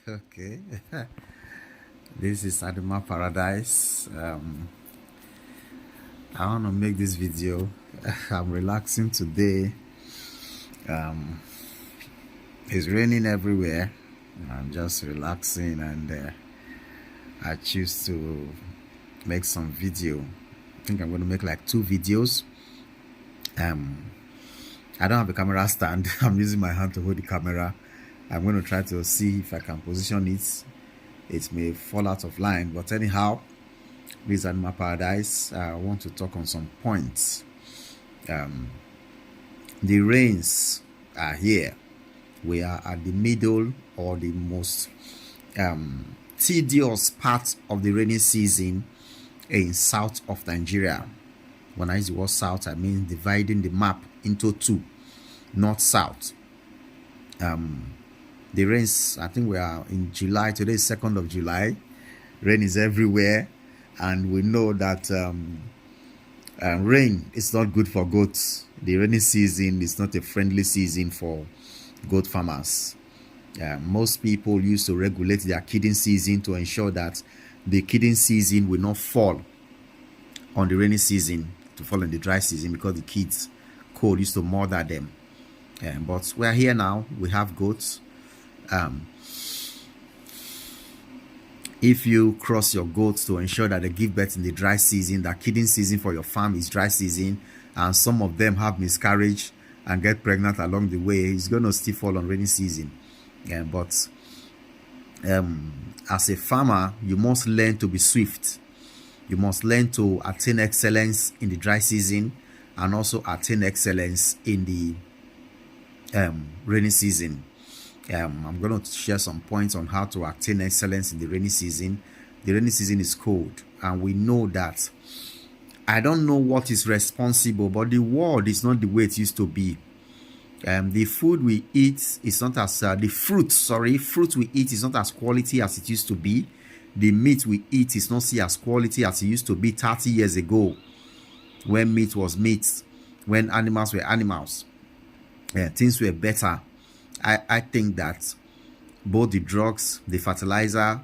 Okay, this is Animal Paradise. I want to make this video. I'm relaxing today. It's raining everywhere. I'm just relaxing, and I choose to make some video. I think I'm going to make like 2 videos. I don't have a camera stand. I'm using my hand to hold the camera. I'm going to try to see if I can position it. It may fall out of line, but anyhow, this is Animal Paradise. I want to talk on some points. The rains are here. We are at the middle or the most tedious part of the rainy season in south of Nigeria. When I use the word south, I mean dividing the map into 2, north-south. The rains, I think we are in July. Today is 2nd of July. Rain is everywhere, and we know that rain is not good for goats. The rainy season is not a friendly season for goat farmers. Most people used to regulate their kidding season to ensure that the kidding season will not fall on the rainy season, to fall in the dry season, because the kids cold used to murder them. But we are here now. We have goats. If you cross your goats to ensure that they give birth in the dry season, that kidding season for your farm is dry season, and some of them have miscarriage and get pregnant along the way, it's going to still fall on rainy season. But as a farmer, you must learn to be swift. You must learn to attain excellence in the dry season and also attain excellence in the rainy season. I'm going to share some points on how to attain excellence in the rainy season. The rainy season is cold, and we know that. I don't know what is responsible, but the world is not the way it used to be. The food we eat is not as fruit we eat is not as quality as it used to be. The meat we eat is not as quality as it used to be 30 years ago, when meat was meat, when animals were animals. Things were better. I think that both the drugs, the fertilizer,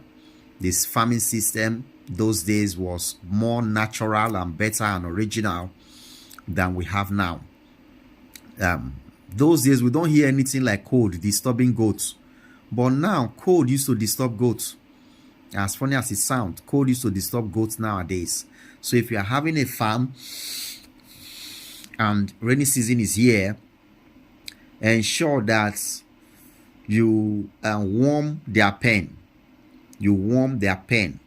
this farming system, those days was more natural and better and original than we have now. Those days we don't hear anything like cold disturbing goats, but now cold used to disturb goats. As funny as it sounds, cold used to disturb goats nowadays. So if you are having a farm and rainy season is here, ensure that you warm their pen. You warm their pen.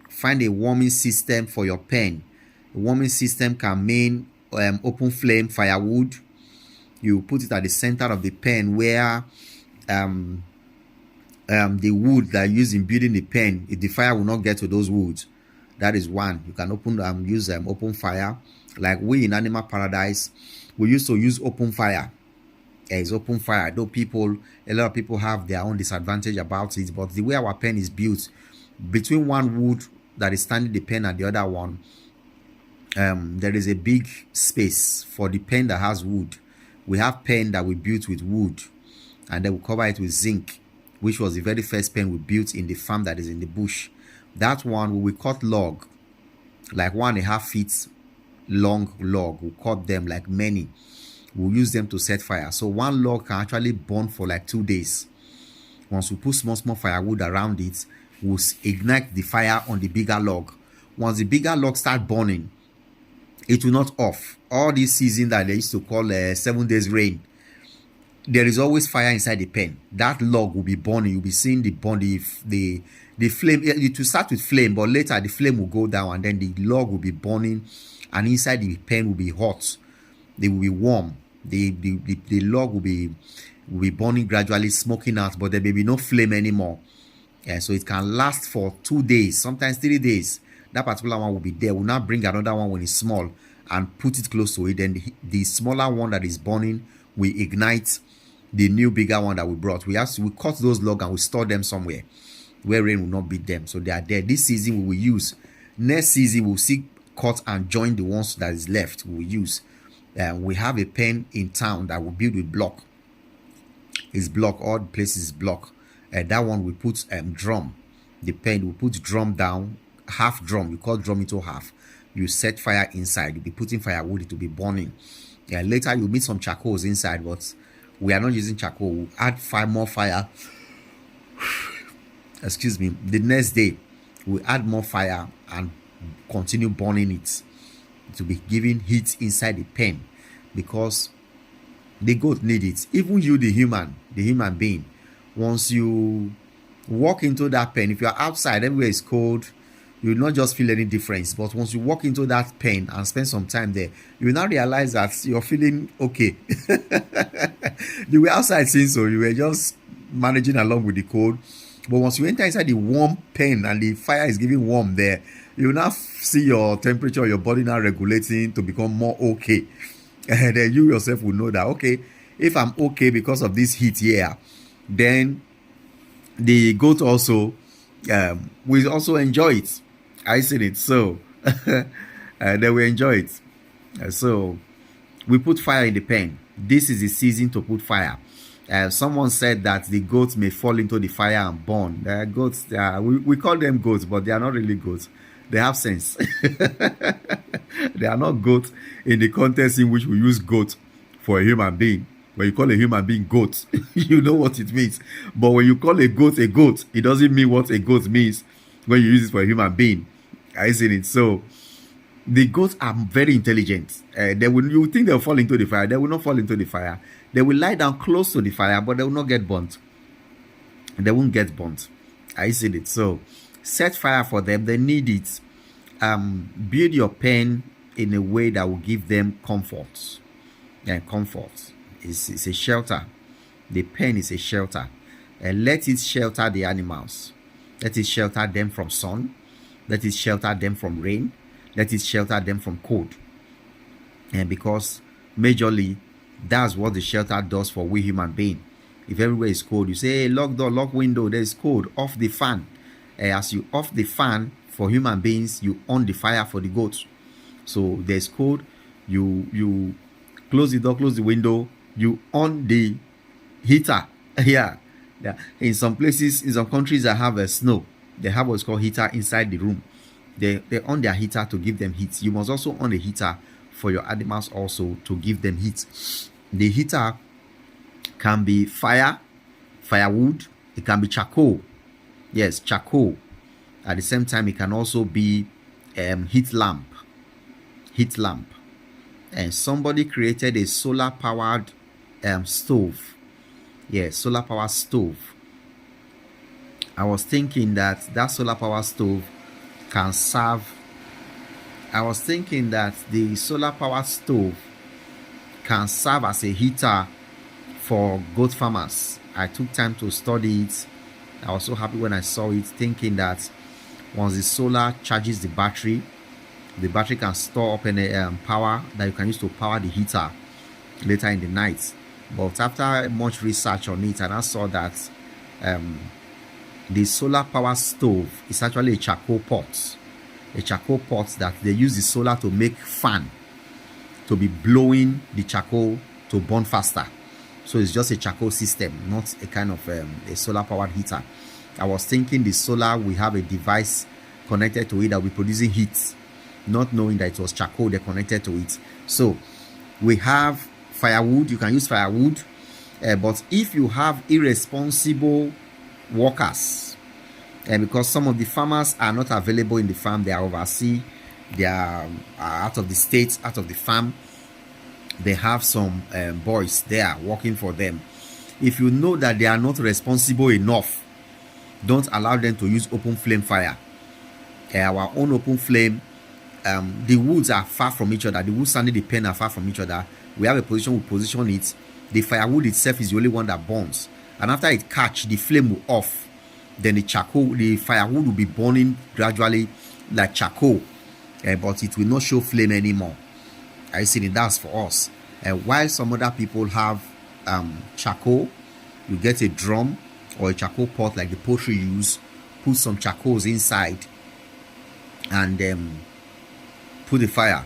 Find a warming system for your pen. A warming system can mean open flame firewood. You put it at the center of the pen, where the wood that you use in building the pen, if the fire will not get to those woods. That is one. You can use open fire. Like we in Animal Paradise, we used to use open fire. It's open fire. Though a lot of people have their own disadvantage about it, but the way our pen is built, between one wood that is standing the pen and the other one, there is a big space for the pen that has wood. We have pen that we built with wood, and then we cover it with zinc, which was the very first pen we built in the farm that is in the bush. That one, we cut log, like 1.5 feet long log. We cut them like many. We'll use them to set fire. So one log can actually burn for like 2 days. Once we put small firewood around it, we'll ignite the fire on the bigger log. Once the bigger log start burning, it will not off. All this season that they used to call 7 days rain, there is always fire inside the pen. That log will be burning. You'll be seeing the flame. It will start with flame, but later the flame will go down, and then the log will be burning, and inside the pen will be hot. They will be warm. The log will be burning gradually, smoking out, but there may be no flame anymore. So it can last for 2 days, sometimes 3 days. That particular one will be there. We'll now bring another one when it's small and put it close to it. Then the smaller one that is burning, we ignite the new bigger one that we brought. We cut those logs and we store them somewhere where rain will not beat them. So they are there. This season we will use. Next season we'll see cut and join the ones that is left. We will use. We have a pen in town that we build with block. It's block. All the places is block. That one we put drum. The pen we put drum down, half drum. You cut drum into half. You set fire inside. You'll be putting firewood. It will be burning. Later you meet some charcoals inside, but we are not using charcoal. We'll add more fire. Excuse me. The next day we add more fire and continue burning it to be giving heat inside the pen, because the goat need it. Even you, the human being, once you walk into that pen, if you are outside, everywhere is cold, you will not just feel any difference. But once you walk into that pen and spend some time there, you will now realize that you're feeling okay. You were outside since, so you were just managing along with the cold. But once you enter inside the warm pen and the fire is giving warm there, you will now see your temperature, your body now regulating to become more okay. And then you yourself will know that, okay, if I'm okay because of this heat here, then the goat also will also enjoy it. I seen it. So they will enjoy it. So we put fire in the pen. This is the season to put fire. Someone said that the goats may fall into the fire and burn. They are goats. We call them goats, but they are not really goats. They have sense. They are not goats in the context in which we use goat for a human being. When you call a human being goat, you know what it means. But when you call a goat, it doesn't mean what a goat means when you use it for a human being. I see it. So the goats are very intelligent. You think they'll fall into the fire. They will not fall into the fire. They will lie down close to the fire, but they will not get burnt. They won't get burnt. I see it. So set fire for them. They need it. Build your pen in a way that will give them comfort. Comfort. It's a shelter. The pen is a shelter. Let it shelter the animals. Let it shelter them from sun. Let it shelter them from rain. Let it shelter them from cold. And because majorly, that's what the shelter does for we human beings. If everywhere is cold, you say, hey, lock door, lock window, there's cold, off the fan. As you off the fan for human beings, you on the fire for the goats. So there's cold, you close the door, close the window, you on the heater. Yeah. In some places, in some countries that have snow, they have what's called heater inside the room. They on their heater to give them heat. You must also on a heater for your animals also to give them heat. The heater can be firewood. It can be charcoal. Yes, charcoal. At the same time, it can also be heat lamp. And somebody created a solar powered stove. Yes, solar powered stove. I was thinking that solar powered stove can serve. I was thinking that the solar powered stove can serve as a heater for goat farmers. I took time to study it. I was so happy when I saw it, thinking that once the solar charges the battery can store up any power that you can use to power the heater later in the night. But after much research on it, and I saw that the solar power stove is actually a charcoal pot. A charcoal pot that they use the solar to make fan, to be blowing the charcoal to burn faster. So it's just a charcoal system, not a kind of a solar powered heater. I was thinking the solar, we have a device connected to it that will be producing heat, not knowing that it was charcoal they connected to it. So we have firewood. You can use firewood, but if you have irresponsible workers, because some of the farmers are not available in the farm, they are overseas, they are out of the state, out of the farm, they have some boys there working for them. If you know that they are not responsible enough, don't allow them to use open flame fire. Our own open flame, the woods are far from each other. The wood standing the pen are far from each other. We have a position, we position it. The firewood itself is the only one that burns. And after it catch, the flame will off. Then the firewood will be burning gradually like charcoal. But it will not show flame anymore. I see it, that's for us. While some other people have charcoal, you get a drum or a charcoal pot like the poultry use, put some charcoals inside, and put the fire.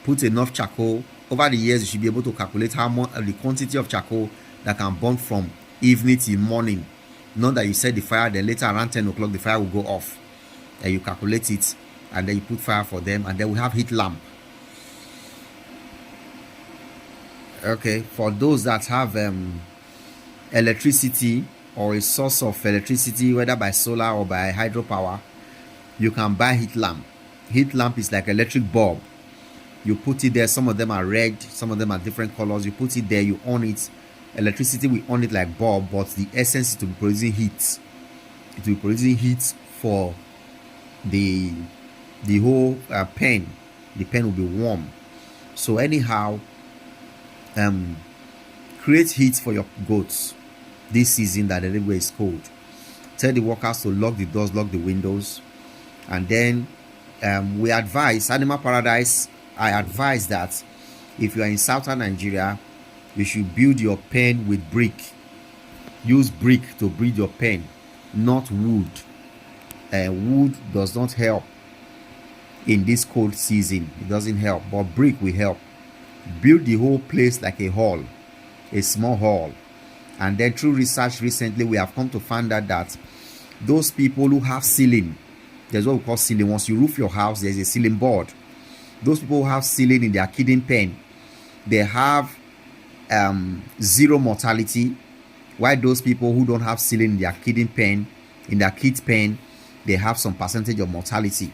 Put enough charcoal. Over the years, you should be able to calculate how much the quantity of charcoal that can burn from evening till morning. Not that you set the fire, then later around 10 o'clock the fire will go off. And you calculate it, and then you put fire for them, and then we have heat lamp. Okay, for those that have electricity or a source of electricity, whether by solar or by hydropower, you can buy heat lamp. Heat lamp is like electric bulb. You put it there. Some of them are red, some of them are different colors. You put it there, you on it. Electricity will on it like bulb, but the essence is to be producing heat. It will be producing heat for the whole pen. The pen will be warm. So anyhow, create heat for your goats this season that everywhere is cold. Tell the workers to lock the doors, lock the windows, and then we advise Animal Paradise. I advise that if you are in southern Nigeria, you should build your pen with brick. Use brick to build your pen, not wood. Wood does not help in this cold season. It doesn't help, but brick will help. Build the whole place like a hall, a small hall. And then through research recently, we have come to find out that those people who have ceiling, there's what we call ceiling. Once you roof your house, there's a ceiling board. Those people who have ceiling in their kidding pen, they have zero mortality. While those people who don't have ceiling in their kidding pen, in their kids pen, they have some percentage of mortality.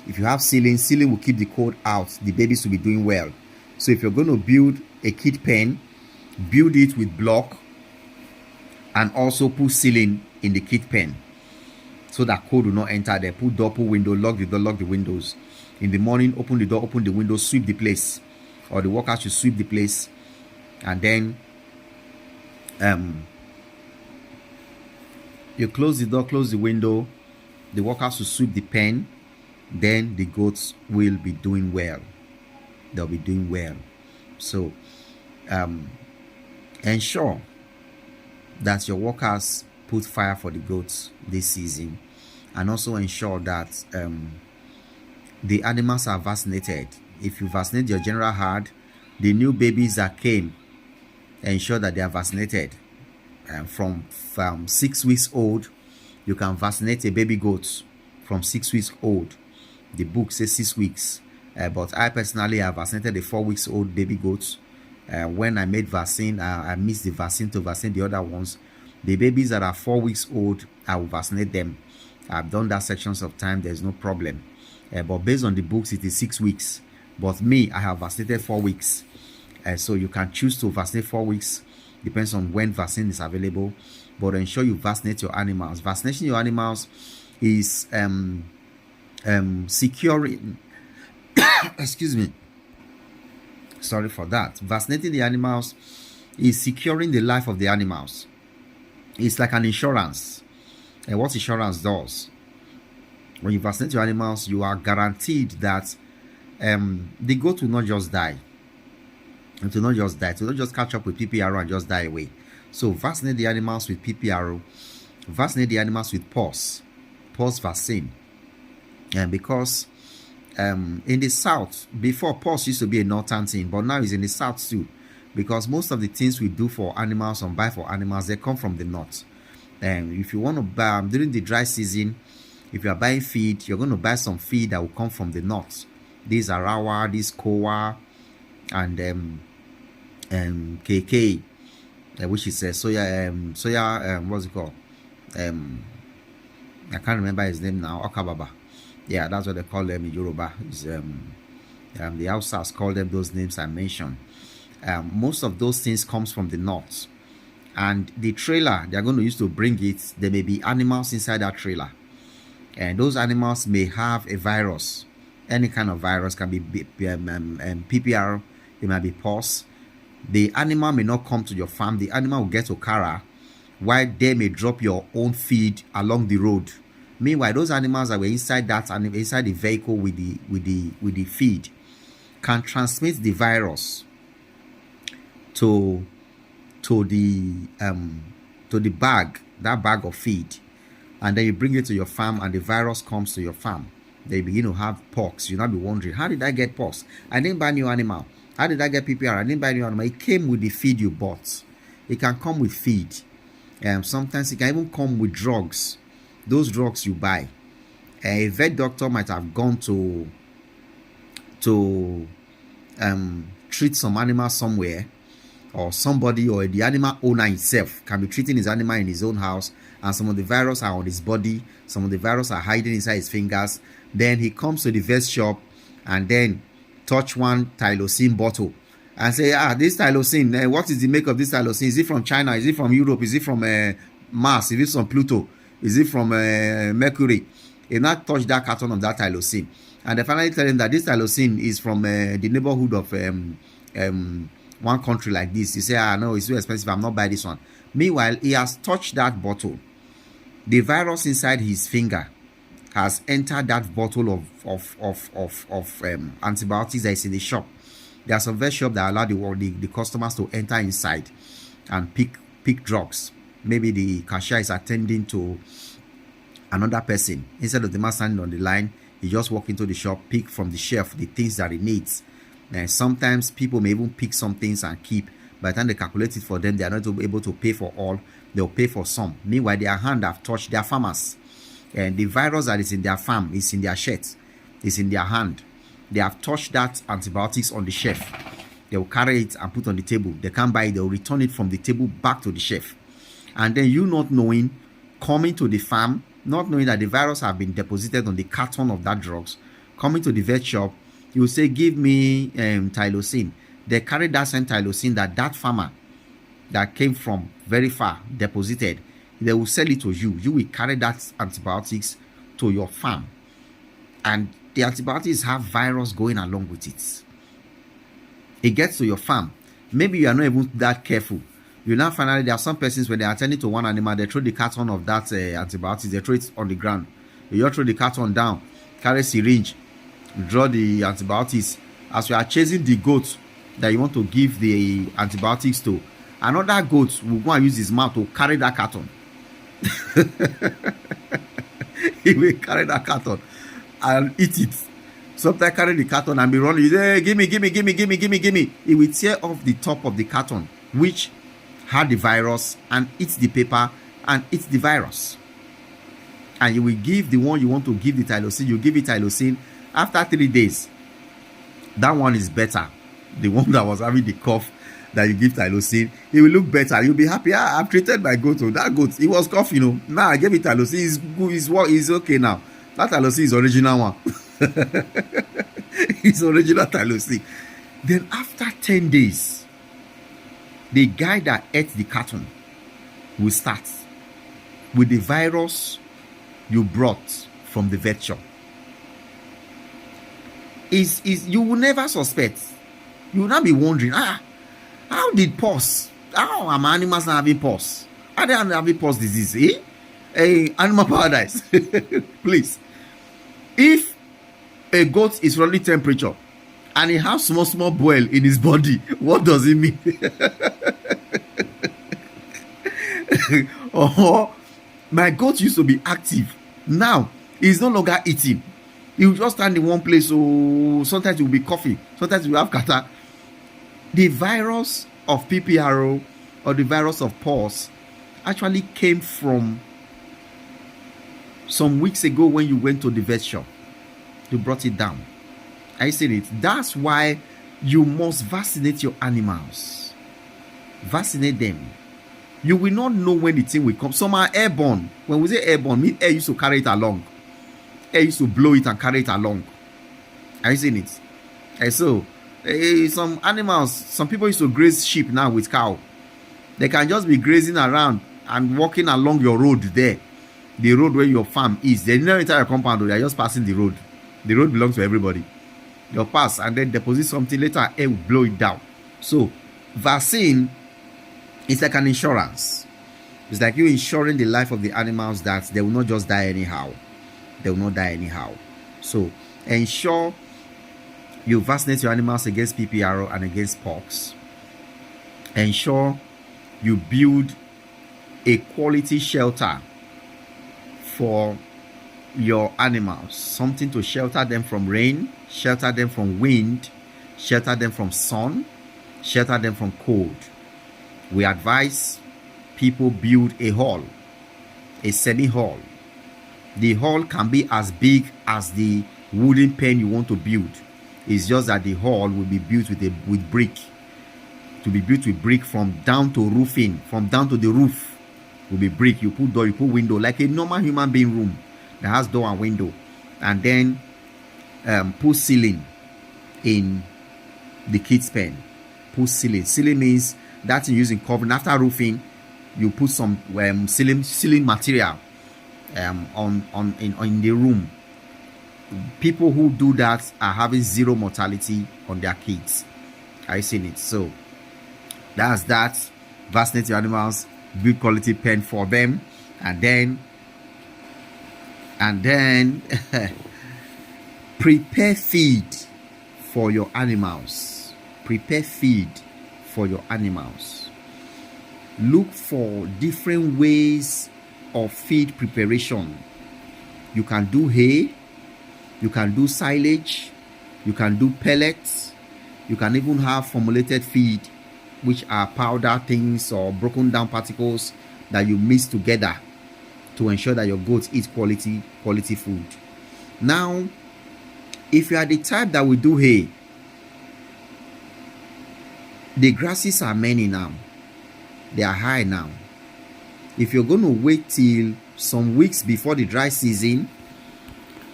If you have ceiling will keep the cold out. The babies will be doing well. So if you're going to build a kid pen, build it with block and also put ceiling in the kid pen so that cold will not enter there. Put door, put window, lock the door, lock the windows. In the morning, open the door, open the window, sweep the place, or the workers should sweep the place, and then you close the door, close the window, the workers will sweep the pen, then the goats will be doing well. They'll be doing well. So ensure that your workers put fire for the goats this season, and also ensure that the animals are vaccinated. If you vaccinate your general herd, the new babies that came, ensure that they are vaccinated. From 6 weeks old, you can vaccinate a baby goat from 6 weeks old. The book says 6 weeks, but I personally have vaccinated the 4 weeks old baby goats. When I made vaccine, I missed the vaccine to vaccinate the other ones. The babies that are 4 weeks old, I will vaccinate them. I've done that sections of time. There's no problem. But based on the books, it is 6 weeks. But me, I have vaccinated 4 weeks. So you can choose to vaccinate 4 weeks. Depends on when vaccine is available. But ensure you vaccinate your animals. Vaccination your animals is securing. Excuse me. Sorry for that. Vaccinating the animals is securing the life of the animals. It's like an insurance. And what insurance does? When you vaccinate your animals, you are guaranteed that the goat will not just die. It will not just die. It will not just catch up with PPRO and just die away. So vaccinate the animals with PPRO. Vaccinate the animals with POS vaccine. And because in the south, before POS used to be a northern thing, but now it's in the south too. Because most of the things we do for animals and buy for animals, they come from the north. And if you want to buy during the dry season, if you are buying feed, you're going to buy some feed that will come from the north. These are Arawa, these Kowa, and KK, which is soya. What's it called? I can't remember his name now. Okababa. Yeah, that's what they call them in Yoruba. The Hausas call them those names I mentioned. Most of those things comes from the north, and the trailer they're going to use to bring it, there may be animals inside that trailer, and those animals may have a virus. Any kind of virus, can be PPR, it might be POS. The animal may not come to your farm. The animal will get to Kara, while they may drop your own feed along the road. Meanwhile, those animals that were inside inside the vehicle with the feed can transmit the virus to the bag, that bag of feed, and then you bring it to your farm, and the virus comes to your farm. They begin to have pox. You'll not be wondering, how did I get pox? I didn't buy new animal. How did I get PPR? I didn't buy new animal. It came with the feed you bought. It can come with feed. Sometimes it can even come with drugs. Those drugs you buy. A vet doctor might have gone to treat some animal somewhere, or somebody, or the animal owner himself can be treating his animal in his own house, and some of the virus are on his body, some of the virus are hiding inside his fingers. Then he comes to the vet shop and then touch one Tylosin bottle and say, this Tylosin, what is the make of this Tylosin? Is it from China? Is it from Europe? Is it from Mars? Is it from Pluto? Is it from Mercury? He not touch that carton of that Tylosin, and they finally tell him that this Tylosin is from the neighborhood of one country like this. You say, no, it's too expensive, I'm not buying this one. Meanwhile, he has touched that bottle. The virus inside his finger has entered that bottle of antibiotics that is in the shop. There are some vet shops that allow the customers to enter inside and pick drugs. Maybe the cashier is attending to another person. Instead of the man standing on the line, he just walk into the shop, pick from the shelf the things that he needs. And sometimes people may even pick some things and keep. By the time they calculate it for them, they are not able to pay for all. They'll pay for some. Meanwhile, their hand have touched their farmers. And the virus that is in their farm is in their shirt. It's in their hand. They have touched that antibiotics on the shelf. They will carry it and put on the table. They can't buy it. They will return it from the table back to the shelf. And then you not knowing, coming to the farm, not knowing that the virus have been deposited on the carton of that drugs, coming to the vet shop, you will say, give me Tylosin. They carry that same Tylosin that farmer that came from very far deposited. They will sell it to you. You will carry that antibiotics to your farm. And the antibiotics have virus going along with it. It gets to your farm. Maybe you are not even that careful. You now finally, there are some persons when they are attending to one animal, they throw the carton of that antibiotics, they throw it on the ground. You just throw the carton down, carry syringe, draw the antibiotics. As you are chasing the goat that you want to give the antibiotics to, another goat will go and use his mouth to carry that carton. He will carry that carton and eat it. Sometimes carry the carton and be running. Hey, give me. He will tear off the top of the carton, which had the virus, and eat the paper and eat the virus. And you will give the one you want to give the Tylosin. You give it Tylosin. After 3 days, that one is better. The one that was having the cough that you give Tylosin, it will look better. You'll be happy. I've treated my goat. That goat, it was coughing. Now I gave it Tylosin. It's good. It's okay now. That Tylosin is original one. It's original Tylosin. Then after 10 days, the guy that ate the carton will start with the virus you brought from the vet shop. You will never suspect. You will not be wondering, how did POS? How are my animals not having POS? Are they having POS disease? Animal paradise. Please. If a goat is running temperature and he has small boil in his body, what does it mean? Oh, my goat used to be active. Now he's no longer eating. He will just stand in one place. So sometimes he will be coughing. Sometimes he will have catarrh. The virus of PPRO or the virus of POS actually came from some weeks ago when you went to the vet shop. You brought it down. I said it. That's why you must vaccinate your animals. Vaccinate them. You will not know when the thing will come. Some are airborne. When we say airborne, mean air used to carry it along. Air used to blow it and carry it along. Are you seeing it? And so, some animals, some people used to graze sheep now with cow. They can just be grazing around and walking along your road there. The road where your farm is. They never enter your compound. They are just passing the road. The road belongs to everybody. They'll pass and then deposit something. Later, air will blow it down. So, vaccine is like an insurance. It's like you insuring the life of the animals that they will not just die anyhow. They will not die anyhow. So, ensure you vaccinate your animals against PPRO and against pox. Ensure you build a quality shelter for your animals. Something to shelter them from rain, shelter them from wind, shelter them from sun, shelter them from cold. We advise people build a hall, a semi-hall. The hall can be as big as the wooden pen you want to build. It's just that the hall will be built with brick. To be built with brick from down to roofing, from down to the roof will be brick. You put door, you put window, like a normal human being room that has door and window, and then put ceiling in the kids' pen. Put ceiling. Ceiling means that you're using covering. After roofing, you put some ceiling material in the room. People who do that are having zero mortality on their kids. Are you seeing it? So that's that. Vaccinate your animals, build quality pen for them, and then prepare feed for your animals. Prepare feed for your animals. Look for different ways of feed preparation. You can do hay, you can do silage, you can do pellets, you can even have formulated feed, which are powder things or broken down particles that you mix together to ensure that your goats eat quality food. Now, if you are the type that will do hay, the grasses are many now. They are high now. If you're going to wait till some weeks before the dry season,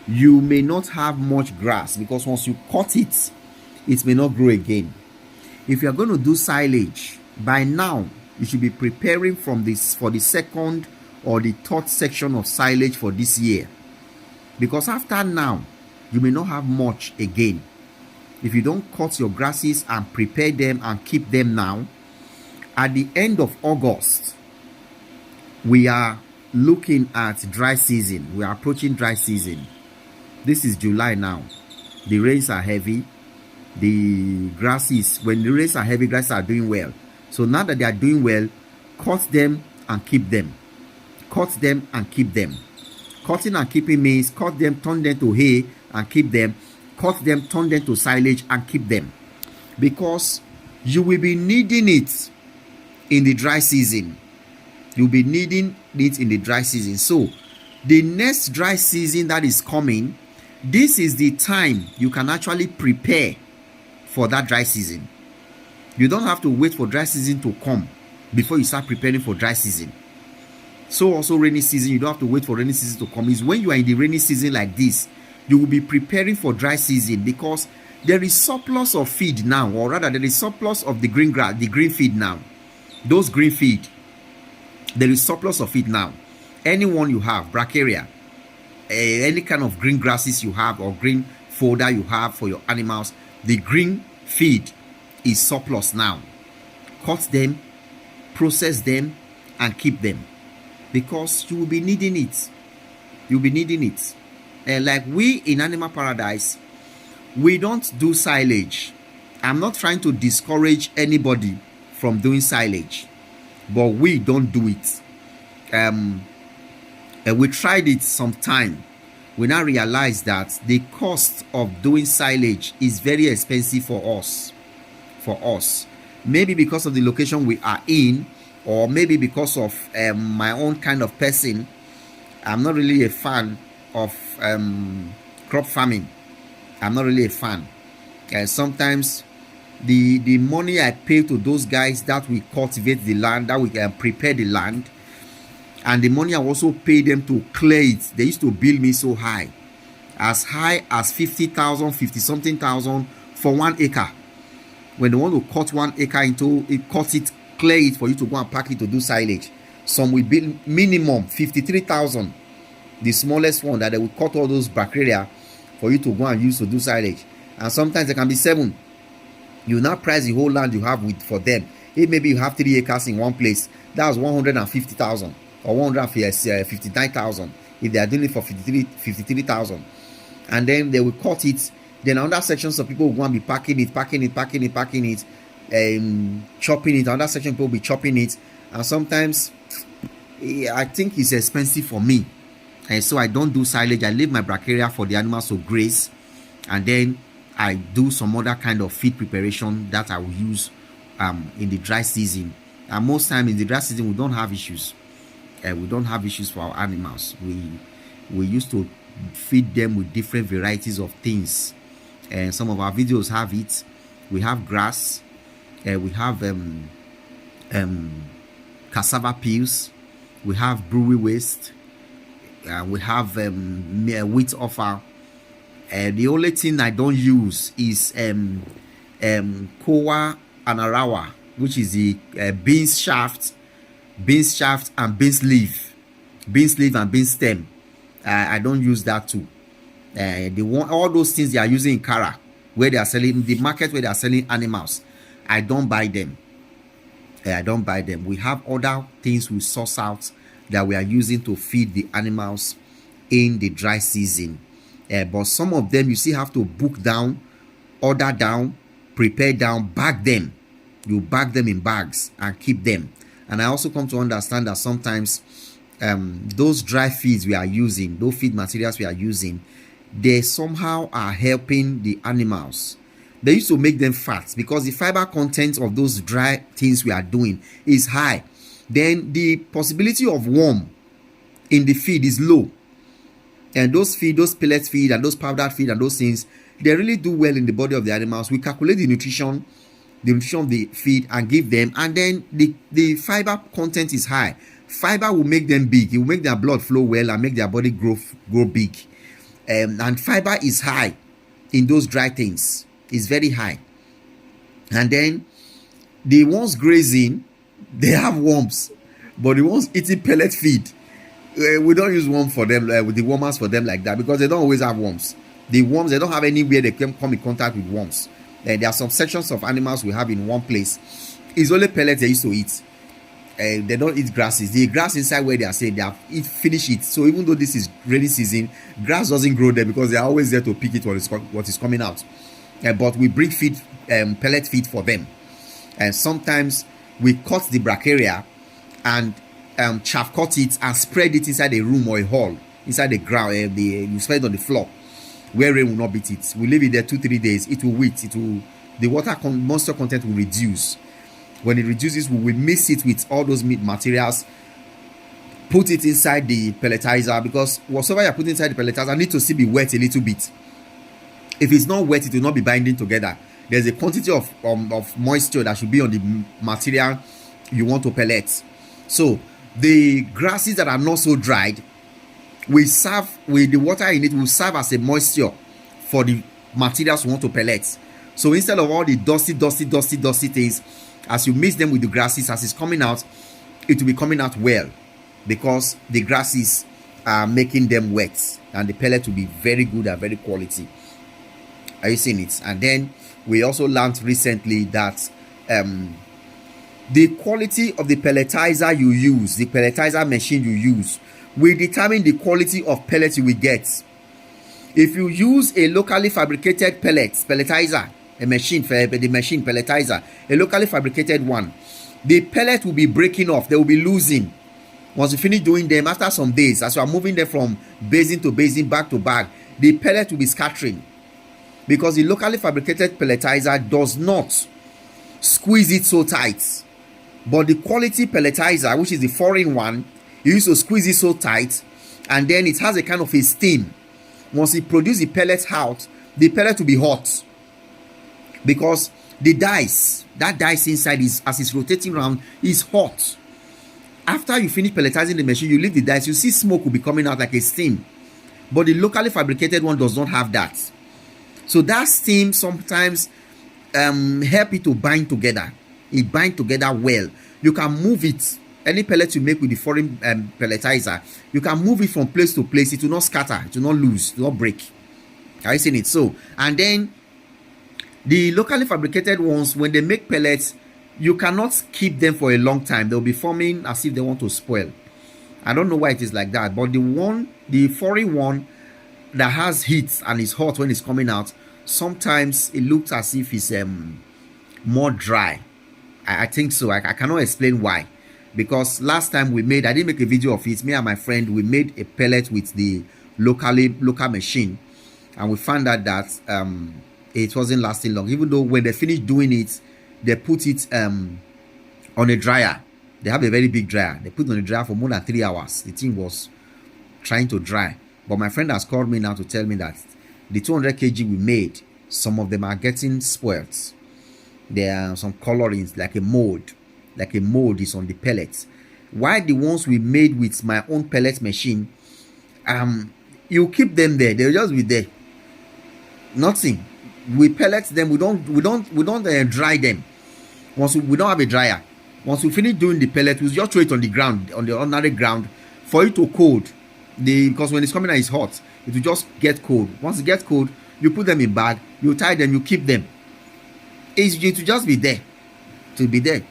you may not have much grass, because once you cut it, it may not grow again. If you're going to do silage, by now you should be preparing for the second or the third section of silage for this year, because after now you may not have much again. If you don't cut your grasses and prepare them and keep them now, at the end of August, we are looking at dry season. We are approaching dry season. This is July now. The rains are heavy. The grasses, when the rains are heavy, grasses are doing well. So now that they are doing well, cut them and keep them. Cut them and keep them. Cutting and keeping means cut them, turn them to hay and keep them. Cut them, turn them to silage and keep them. Because you will be needing it in the dry season. You'll be needing it in the dry season. So the next dry season that is coming, this is the time you can actually prepare for that dry season. You don't have to wait for dry season to come before you start preparing for dry season. So also rainy season, you don't have to wait for rainy season to come. It's when you are in the rainy season like this, you will be preparing for dry season, because there is surplus of feed now, or rather there is surplus of the green grass, the green feed now. Those green feed, there is surplus of it now. Anyone you have, bracharia, any kind of green grasses you have or green fodder you have for your animals, the green feed is surplus now. Cut them, process them, and keep them, because you will be needing it. You'll be needing it. Like we in Animal Paradise, we don't do silage. I'm not trying to discourage anybody from doing silage, but we don't do it. We tried it some time. We now realize that the cost of doing silage is very expensive for us. Maybe because of the location we are in, or maybe because of my own kind of person. I'm not really a fan of crop farming. I'm not really a fan. Sometimes the money I pay to those guys that we cultivate the land, that we prepare the land, and the money I also pay them to clear it, they used to bill me so high as 50,000, 50 something thousand for 1 acre. When they want to cut 1 acre into it, cut it, clear it for you to go and pack it to do silage, some will bill minimum 53,000, the smallest one, that they will cut all those bacteria for you to go and use to do silage. And sometimes it can be 7. You now price the whole land you have for them. If maybe you have 3 acres in one place, that's 150,000 or 159,000. If they are doing it for 53,000, and then they will cut it. Then other sections of people will go and be packing it, chopping it. Another section people will be chopping it, and sometimes I think it's expensive for me, and so I don't do silage. I leave my bracharia for the animals to graze, and then I do some other kind of feed preparation that I will use in the dry season And most time in the dry season, we don't have issues. We don't have issues for our animals. We used to feed them with different varieties of things, and some of our videos have it. We have grass, we have cassava peels, we have brewery waste, we have wheat offal. The only thing I don't use is koa and arawa, which is the beans shaft and beans leaf and beans stem. I don't use that too. They want all those things they are using in Kara, where they are selling, the market where they are selling animals. I don't buy them. I don't buy them. We have other things we source out that we are using to feed the animals in the dry season. But some of them you still have to book down, order down, prepare down, bag them. You bag them in bags and keep them. And I also come to understand that sometimes those dry feeds we are using, those feed materials we are using, they somehow are helping the animals. They used to make them fat because the fiber content of those dry things we are doing is high. Then the possibility of worm in the feed is low. And those pellet feed and those powdered feed and those things, they really do well in the body of the animals. We calculate the nutrition of the feed and give them, and then the fiber content is high. Fiber will make them big. It will make their blood flow well and make their body grow big. And fiber is high in those dry things. It's very high. And then the ones grazing, they have worms, but the ones eating pellet feed, we don't use worm for them, with the wormers for them like that, because they don't always have worms. The worms, they don't have anywhere they can come in contact with worms. There are some sections of animals we have in one place. It's only pellets they used to eat. They don't eat grasses. The grass inside where they are saying they have finish it. So even though this is rainy season, grass doesn't grow there because they are always there to pick it what is coming out. But we bring feed, pellet feed for them. And sometimes we cut the bracharia and chaff cut it and spread it inside a room or a hall, inside the ground. You spread it on the floor where rain will not beat it. We leave it there 2-3 days. It will wet. The water moisture content will reduce. When it reduces, we will mix it with all those meat materials, put it inside the pelletizer, because whatever you put inside the pelletizer needs to still be wet a little bit. If it's not wet, it will not be binding together. There's a quantity of moisture that should be on the material you want to pellet. So the grasses that are not so dried, we serve with the water in it, will serve as a moisture for the materials you want to pellet. So instead of all the dusty things, as you mix them with the grasses, as it's coming out, it will be coming out well, because the grasses are making them wet, and the pellet will be very good and very quality. Are you seeing it? And then we also learned recently that the quality of the pelletizer you use, the pelletizer machine you use, will determine the quality of pellet you will get. If you use a locally fabricated pelletizer, a machine pelletizer, a locally fabricated one, the pellet will be breaking off. They will be losing. Once you finish doing them, after some days, as you are moving them from basin to basin, bag to bag, the pellet will be scattering, because the locally fabricated pelletizer does not squeeze it so tight. But the quality pelletizer, which is the foreign one, you used to squeeze it so tight, and then it has a kind of a steam. Once it produces the pellet out, the pellet will be hot, because the dice inside is, as it's rotating around, is hot. After you finish pelletizing the machine, you leave the dice, you see smoke will be coming out like a steam. But the locally fabricated one does not have that. So that steam sometimes help it to bind together. It binds together well. You can move it. Any pellet you make with the foreign pelletizer, you can move it from place to place. It will not scatter. It will not lose. It will not break. Are you seeing it? So, and then the locally fabricated ones, when they make pellets, you cannot keep them for a long time. They'll be forming as if they want to spoil. I don't know why it is like that. But the foreign one that has heat and is hot when it's coming out, sometimes it looks as if it's more dry. I think so. I cannot explain why. Because last time I didn't make a video of it. Me and my friend, we made a pellet with the local machine, and we found out that it wasn't lasting long. Even though when they finished doing it, they put it on a dryer. They have a very big dryer. They put it on the dryer for more than 3 hours. The thing was trying to dry. But my friend has called me now to tell me that the 200 kg we made, some of them are getting spoiled. There are some colorings like a mold. Like a mold is on the pellets. Why the ones we made with my own pellet machine, you keep them there. They'll just be there. Nothing. We pellet them. We don't dry them. Once we don't have a dryer. Once we finish doing the pellet, we just throw it on the ground, on the ordinary ground, for it to cold. Because when it's coming out, it's hot. It will just get cold. Once it gets cold, you put them in bag, you tie them, you keep them. It will just be there. To be there.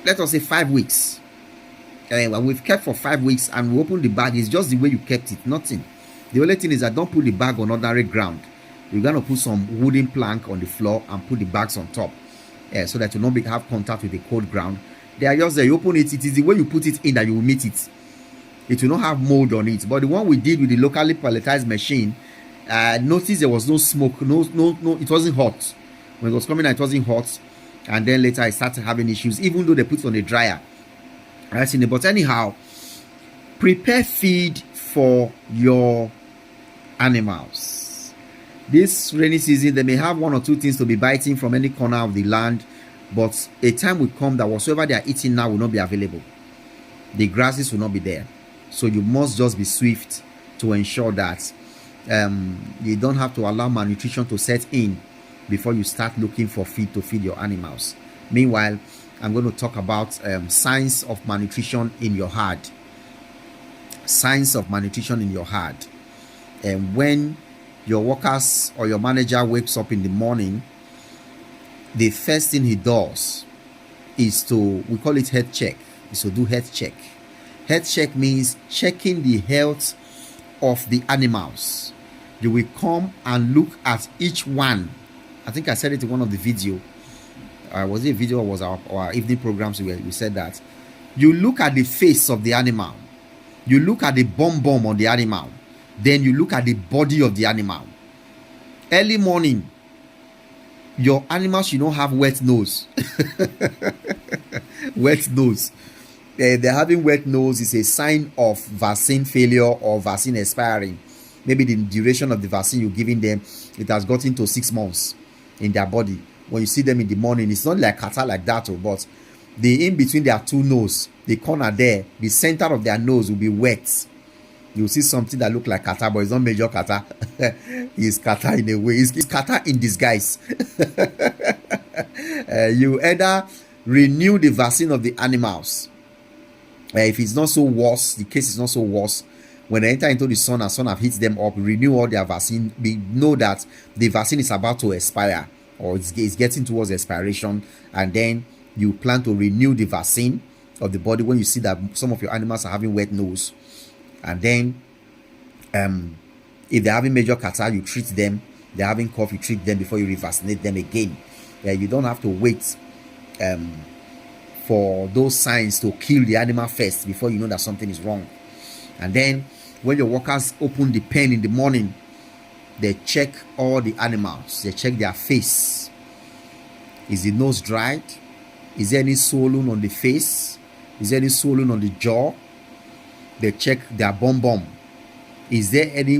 Let us say 5 weeks. We've kept for 5 weeks and we open the bag. It's just the way you kept it. Nothing. The only thing is that don't put the bag on ordinary ground. You're going to put some wooden plank on the floor and put the bags on top. So that you don't have contact with the cold ground. They are just there. You open it. It is the way you put it in that you will meet it. It will not have mold on it. But the one we did with the locally pelletized machine, notice there was no smoke. No. It wasn't hot. When it was coming out, it wasn't hot. And then later I started having issues, even though they put it on the dryer. But anyhow, prepare feed for your animals. This rainy season, they may have 1 or 2 things to be biting from any corner of the land, but a time will come that whatsoever they are eating now will not be available. The grasses will not be there. So you must just be swift to ensure that you don't have to allow malnutrition to set in before you start looking for feed to feed your animals. Meanwhile, I'm going to talk about signs of malnutrition in your herd. Signs of malnutrition in your herd. And when your workers or your manager wakes up in the morning, the first thing he does is to, we call it health check, is to do health check. Health check means checking the health of the animals. You will come and look at each one. I think I said it in one of the video. Was it a video or was our evening programs where we said that? You look at the face of the animal. You look at the bum on the animal. Then you look at the body of the animal. Early morning, your animal should not have wet nose. Wet nose. They're having wet nose is a sign of vaccine failure or vaccine expiring. Maybe the duration of the vaccine you're giving them, it has gotten to 6 months in their body. When you see them in the morning, it's not like catarrh like that, but the in between their two nose, the corner there, the center of their nose will be wet. You'll see something that look like catarrh, but it's not major catarrh. It's catarrh in a way. It's catarrh in disguise. You either renew the vaccine of the animals. If it's not so worse, the case is not so worse. When they enter into the sun and sun have hit them up, renew all their vaccine. We know that the vaccine is about to expire or it's getting towards expiration, and then you plan to renew the vaccine of the body when you see that some of your animals are having wet nose. And then if they're having major catarrh, you treat them. They're having cough, you treat them before you revaccinate them again. You don't have to wait for those signs to kill the animal first before you know that something is wrong. And then when your workers open the pen in the morning, they check all the animals. They check their face. Is the nose dried? Is there any swollen on the face? Is there any swollen on the jaw? They check their bum. Is there any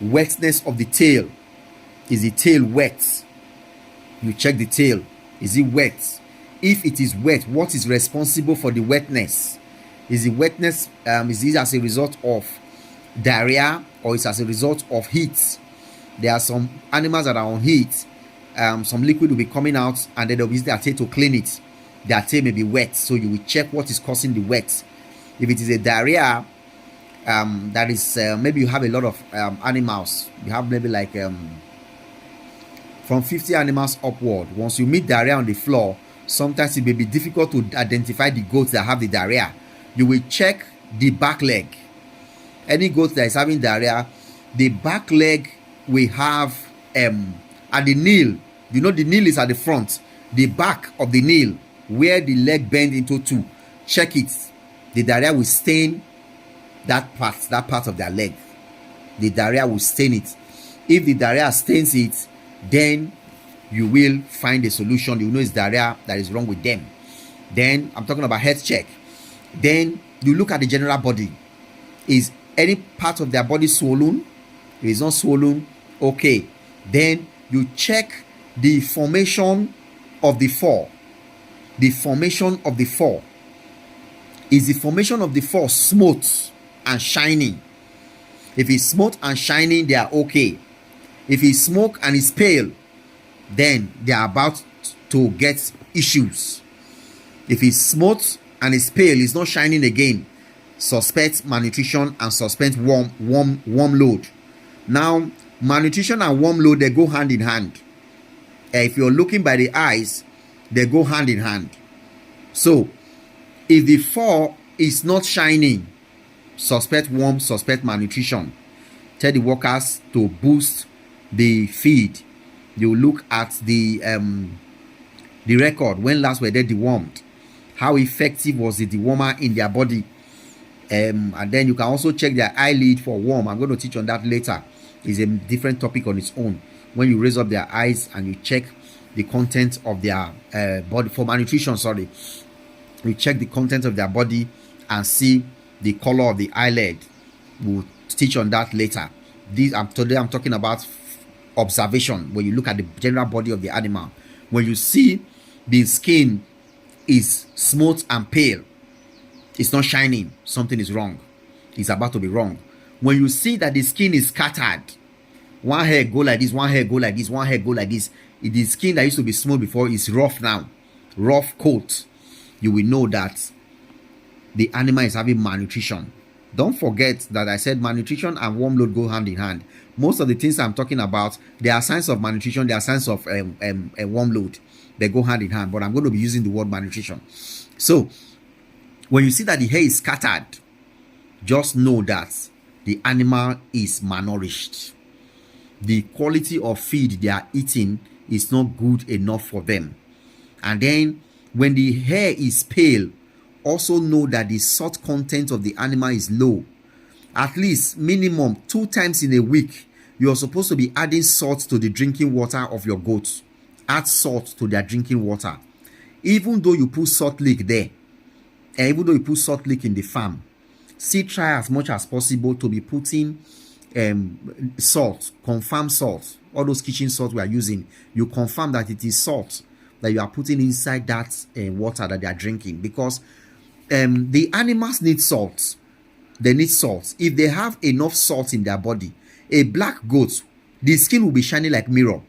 wetness of the tail? Is the tail wet? You check the tail. Is it wet? If it is wet, what is responsible for the wetness? Is the wetness is it as a result of diarrhea or is as a result of heat? There are some animals that are on heat. Some liquid will be coming out and then they'll use their tail to clean it. Their tail may be wet, so you will check what is causing the wet. If it is a diarrhea, that is maybe you have a lot of animals. You have maybe like from 50 animals upward. Once you meet diarrhea on the floor, sometimes it may be difficult to identify the goats that have the diarrhea. You will check the back leg. Any goat that is having diarrhea, the back leg will have at the nail. You know the nail is at the front. The back of the nail, where the leg bends into two, check it. The diarrhea will stain that part of their leg. The diarrhea will stain it. If the diarrhea stains it, then you will find a solution. You know it's diarrhea that is wrong with them. Then I'm talking about health check. Then you look at the general body. Is any part of their body swollen? If it's not swollen, okay. Then you check the formation of the fur. The formation of the fur. Is the formation of the fur smooth and shining? If it's smooth and shining, they are okay. If it's smoke and it's pale, then they are about to get issues. If it's smooth and it's pale, it's not shining again, suspect malnutrition and suspect warm load. Now, malnutrition and warm load, they go hand in hand. If you're looking by the eyes, they go hand in hand. So, if the fur is not shining, suspect warm, suspect malnutrition. Tell the workers to boost the feed. You look at the record. When last were they dewormed? How effective was the dewormer in their body? And then you can also check their eyelid for worm. I'm going to teach on that later. It's a different topic on its own. When you raise up their eyes and you check the content of their body for malnutrition, sorry. You check the content of their body and see the color of the eyelid. We'll teach on that later. Today I'm talking about observation. When you look at the general body of the animal, when you see the skin is smooth and pale, it's not shining, something is wrong. It's about to be wrong. When you see that the skin is scattered, one hair go like this, one hair go like this, one hair go like this, the skin that used to be smooth before is rough now, rough coat, you will know that the animal is having malnutrition. Don't forget that I said malnutrition and warm load go hand in hand. Most of the things I'm talking about, there are signs of malnutrition, there are signs of warm load. They go hand in hand, but I'm going to be using the word malnutrition. So, when you see that the hair is scattered, just know that the animal is malnourished. The quality of feed they are eating is not good enough for them. And then, when the hair is pale, also know that the salt content of the animal is low. At least minimum 2 times in a week, you are supposed to be adding salt to the drinking water of your goats. Add salt to their drinking water. Even though you put salt lick there, and even though you put salt lick in the farm, still try as much as possible to be putting salt, confirm salt. All those kitchen salt we are using, you confirm that it is salt that you are putting inside that water that they are drinking, because the animals need salt. They need salt. If they have enough salt in their body, a black goat, the skin will be shining like mirror.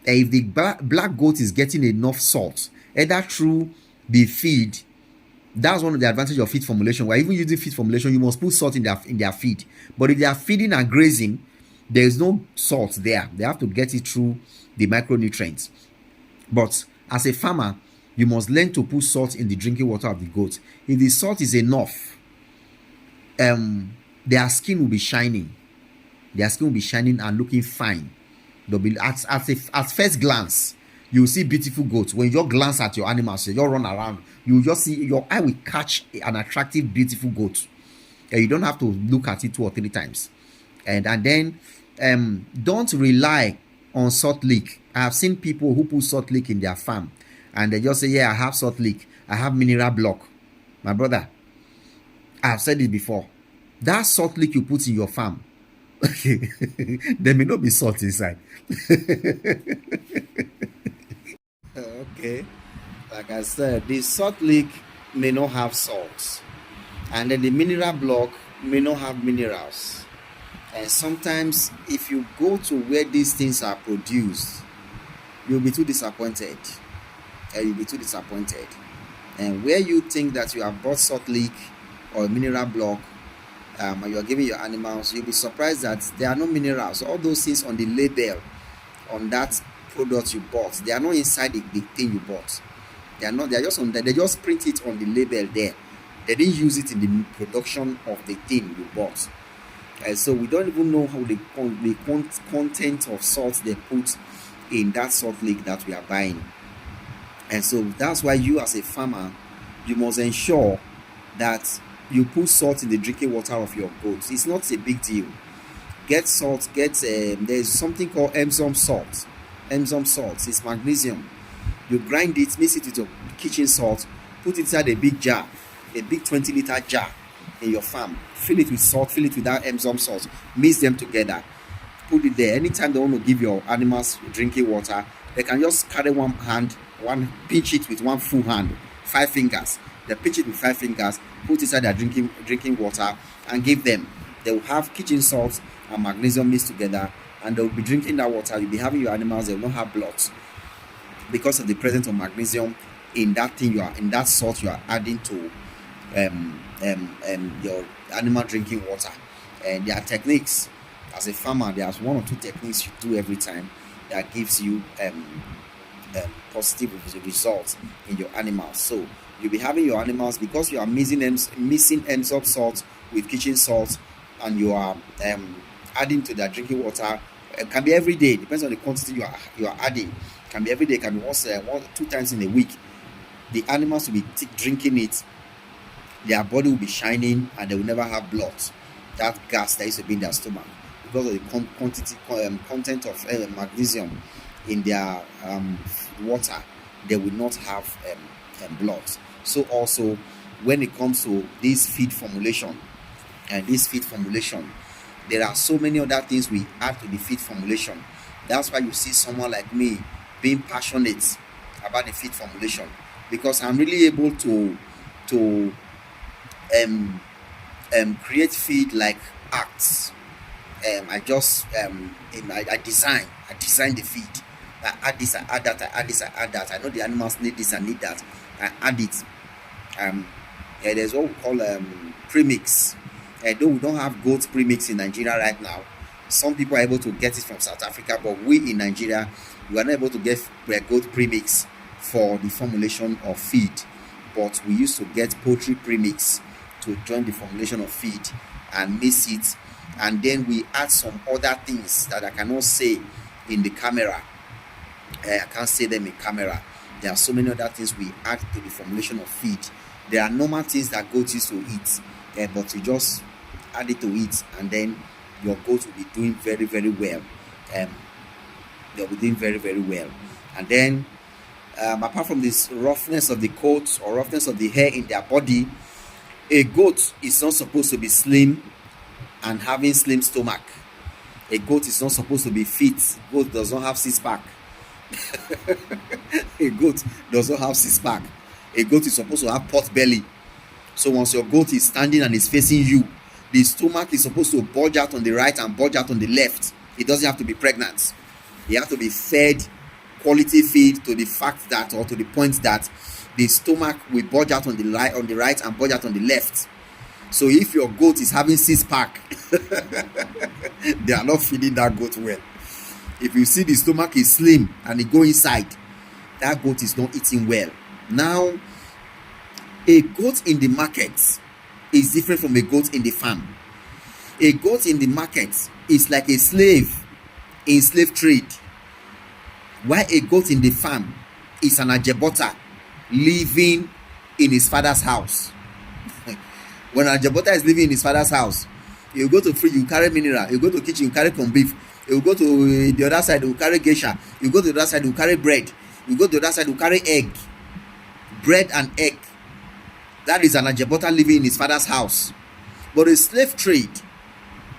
If the black goat is getting enough salt, either through the feed, that's one of the advantages of feed formulation. We're even using feed formulation, you must put salt in their feed. But if they are feeding and grazing, there is no salt there. They have to get it through the micronutrients. But as a farmer, you must learn to put salt in the drinking water of the goat. If the salt is enough, their skin will be shining. Their skin will be shining and looking fine. They'll be at first glance, you will see beautiful goats. When you just glance at your animals, you just run around, you just see, your eye will catch an attractive, beautiful goat. And you don't have to look at it 2 or 3 times. And then don't rely on salt lick. I have seen people who put salt lick in their farm, and they just say, yeah, I have salt lick, I have mineral block. My brother, I have said it before. That salt lick you put in your farm, there may not be salt inside. Okay, like I said, the salt lick may not have salt, and then the mineral block may not have minerals. And sometimes if you go to where these things are produced, you'll be too disappointed. And where you think that you have bought salt lick or a mineral block, and you are giving your animals, you'll be surprised that there are no minerals. All those things on the label on that product you bought, they are not inside the thing you bought. They are not. They are just on there. They just print it on the label there. They didn't use it in the production of the thing you bought. And so we don't even know how the content of salt they put in that salt lick that we are buying. And so that's why you, as a farmer, you must ensure that you put salt in the drinking water of your goats. It's not a big deal. Get salt. There's something called Epsom salt. Epsom salts. It's magnesium. You grind it, mix it with your kitchen salt, put it inside a big jar, a big 20-liter jar in your farm. Fill it with salt, fill it with that Epsom salt, mix them together, put it there. Anytime they want to give your animals drinking water, they can just carry one hand, pinch it with one full hand, 5 fingers. They pinch it with 5 fingers, put it inside their drinking water, and give them. They will have kitchen salt and magnesium mixed together, and they will be drinking that water. You'll be having your animals, they will not have blood, because of the presence of magnesium in that thing in that salt you are adding to your animal drinking water. And there are techniques. As a farmer, there's 1 or 2 techniques you do every time that gives you positive results in your animals. So you'll be having your animals, because you are mixing Epsom salt with kitchen salt, and you are adding to their drinking water. It can be every day, depends on the quantity you are adding. Can be every day, can be once 2 times in a week. The animals will be drinking it, their body will be shining, and they will never have blood, that gas that used to be in their stomach, because of the content of magnesium in their water. They will not have blood. So also, when it comes to this feed formulation, there are so many other things we add to the feed formulation. That's why you see someone like me being passionate about the feed formulation, because I'm really able to create feed like acts. I design the feed. I add this, I add that, I add this, I add that. I know the animals need this and need that. I add it. There's what we call premix. Though we don't have goat premix in Nigeria right now, some people are able to get it from South Africa, but we in Nigeria, we are not able to get goat premix for the formulation of feed. But we used to get poultry premix to join the formulation of feed and mix it, and then we add some other things that I cannot say in the camera. I can't say them in camera. There are so many other things we add to the formulation of feed. There are normal things that goats used to eat, but you just add it to it, and then your goats will be doing very, very well. They'll be doing very, very well. And then apart from this roughness of the coat or roughness of the hair in their body, a goat is not supposed to be slim and having slim stomach. A goat is not supposed to be fit. Goat does not have 6-pack. A goat does not have 6-pack. A goat is supposed to have pot belly. So once your goat is standing and is facing you, the stomach is supposed to bulge out on the right and bulge out on the left. It doesn't have to be pregnant. You have to be fed quality feed to the fact that, or to the point that, the stomach will bulge out on the right and bulge out on the left. So if your goat is having 6-pack, they are not feeding that goat well. If you see the stomach is slim and it go inside, that goat is not eating well. Now, a goat in the market is different from a goat in the farm. A goat in the market is like a slave in slave trade, while a goat in the farm is an ajebota living in his father's house. When ajebota is living in his father's house, you go to fridge, you carry mineral. You go to kitchen, you carry corn beef. You go to the other side, you carry geisha. You go to the other side, you carry bread. You go to the other side, you carry egg. Bread and egg. That is an ajebota living in his father's house. But a slave trade,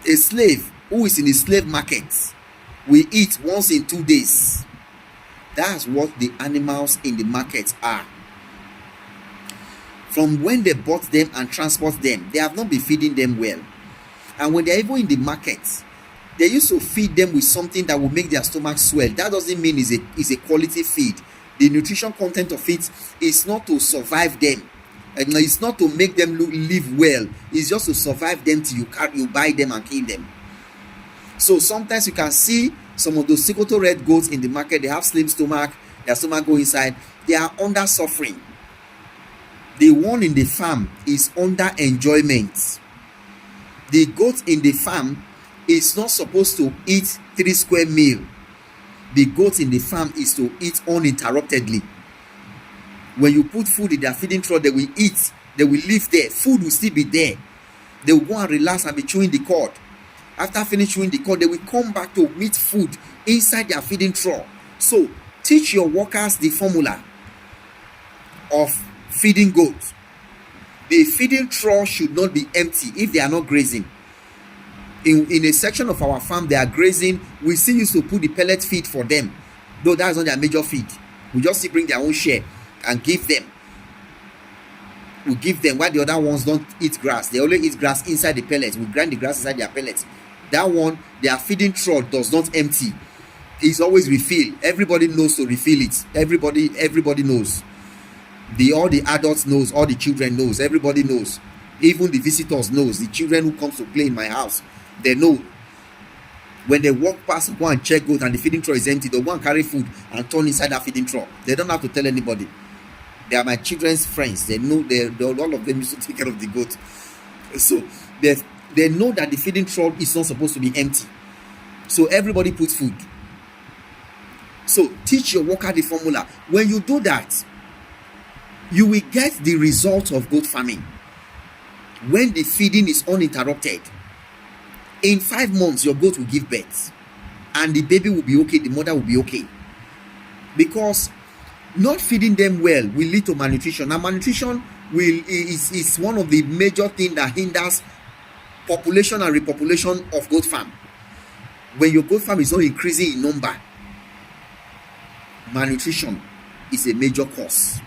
a slave who is in the slave market, will eat once in 2 days. That's what the animals in the market are. From when they bought them and transport them, they have not been feeding them well. And when they are even in the market, they used to feed them with something that will make their stomach swell. That doesn't mean it's a quality feed. The nutrition content of it is not to survive them. And it's not to make them live well. It's just to survive them till you buy them and kill them. So sometimes you can see some of those Sokoto red goats in the market. They have slim stomach. Their stomach go inside. They are under suffering. The one in the farm is under enjoyment. The goat in the farm is not supposed to eat 3 square meal. The goat in the farm is to eat uninterruptedly. When you put food in their feeding trough, they will eat. They will live there. Food will still be there. They will go and relax and be chewing the cord. After finishing chewing the cord, they will come back to meet food inside their feeding trough. So teach your workers the formula of feeding goats. The feeding trough should not be empty if they are not grazing. In a section of our farm, they are grazing. We still used to put the pellet feed for them, though that's not their major feed. We just still bring their own share and give them. We give them, while the other ones don't eat grass. They only eat grass inside the pellets. We grind the grass inside their pellets. That one, their feeding trough does not empty. It's always refilled. Everybody knows to refill it. Everybody knows. All the adults knows, all the children knows, everybody knows. Even the visitors knows. The children who comes to play in my house, they know. When they walk past, go and check goat and the feeding trough is empty, they'll go and carry food and turn inside that feeding trough. They don't have to tell anybody. They are my children's friends. They know all of them used to take care of the goat. So they know that the feeding trough is not supposed to be empty. So everybody puts food. So teach your worker the formula. When you do that, you will get the result of goat farming. When the feeding is uninterrupted, in 5 months your goat will give birth and the baby will be okay, the mother will be okay. Because not feeding them well will lead to malnutrition. Now malnutrition is one of the major things that hinders population and repopulation of goat farm. When your goat farm is not increasing in number, malnutrition is a major cause.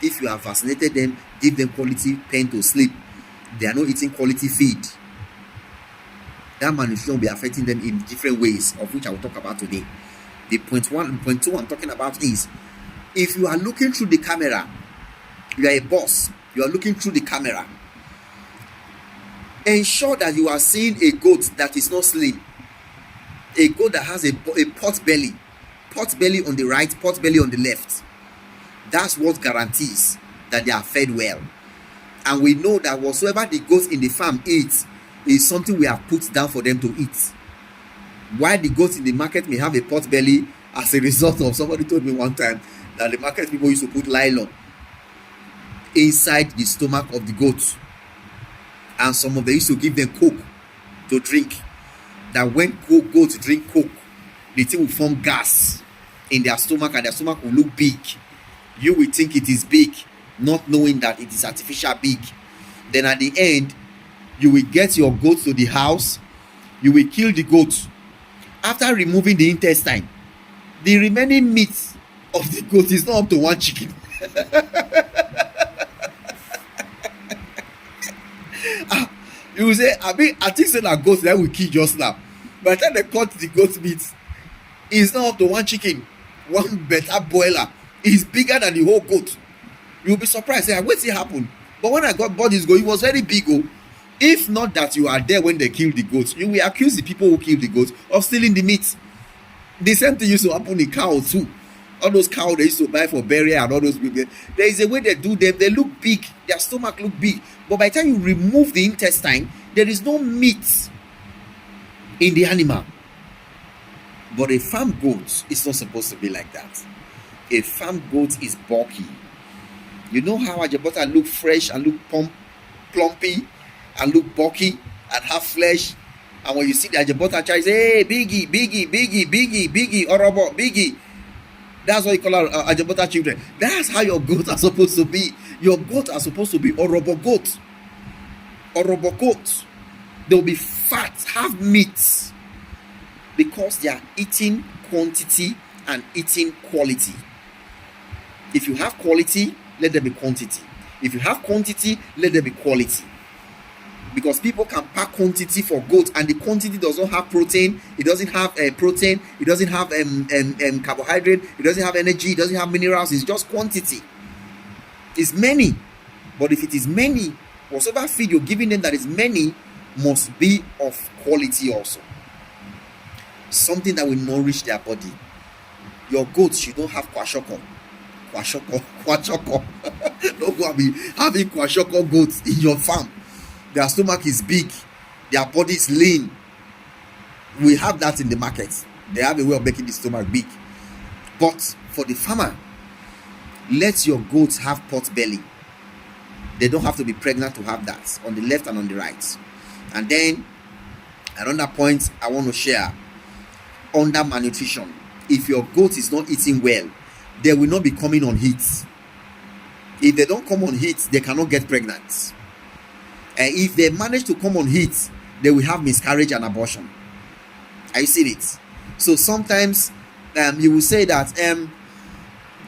If you have vaccinated them, give them quality pen to sleep, they are not eating quality feed, that malnutrition will be affecting them in different ways, of which I will talk about today. The point 1 and point 2 I'm talking about is, if you are looking through the camera, you are a boss, you are looking through the camera, ensure that you are seeing a goat that is not slim, a goat that has a pot belly on the right, pot belly on the left. That's what guarantees that they are fed well. And we know that whatsoever the goats in the farm eat is something we have put down for them to eat. Why the goats in the market may have a pot belly as a result of, somebody told me one time that the market people used to put nylon inside the stomach of the goats, and some of them used to give them coke to drink, that when goats drink coke, the thing will form gas in their stomach and their stomach will look big. You will think it is big, not knowing that it is artificial big. Then at the end, you will get your goat to the house, you will kill the goat. After removing the intestine, the remaining meat of the goat is not up to 1 chicken. You will say, I think so that goat that we kill just now. By the time they cut the goat meat, it's not up to 1 chicken. One better boiler is bigger than the whole goat. You'll be surprised. Say, what's it happen? But when I got bodies going, it was very big. Oh. If not that you are there when they kill the goats, you will accuse the people who kill the goats of stealing the meat. The same thing used to happen in cows too. All those cows they used to buy for burial and all those people. There is a way they do them. They look big. Their stomach look big. But by the time you remove the intestine, there is no meat in the animal. But a farm goat is not supposed to be like that. A farm goat is bulky. You know how Ajabota look fresh and look plumpy and look bulky and have flesh. And when you see the Ajabota child, say, hey, biggie, orobo, biggie. That's what you call our Ajabota children. That's how your goats are supposed to be. Your goats are supposed to be orobo goats. Orobo goats. They'll be fat, have meat, because they are eating quantity and eating quality. If you have quality, let there be quantity. If you have quantity, let there be quality. Because people can pack quantity for goats and the quantity does not have protein, it doesn't have protein, it doesn't have carbohydrate, it doesn't have energy, it doesn't have minerals, it's just quantity. It's many. But if it is many, whatever feed you're giving them that is many must be of quality also. Something that will nourish their body. Your goats should not have kwashoko. Don't go and be having kwashoko goats in your farm. Their stomach is big, their body is lean. We have that in the market. They have a way of making the stomach big. But for the farmer, let your goats have pot belly. They don't have to be pregnant to have that, on the left and on the right. And then another point I want to share under malnutrition if your goat is not eating well, they will not be coming on heat. If they don't come on heat, they cannot get pregnant. And if they manage to come on heat, they will have miscarriage and abortion. Are you seeing it? So sometimes you will say that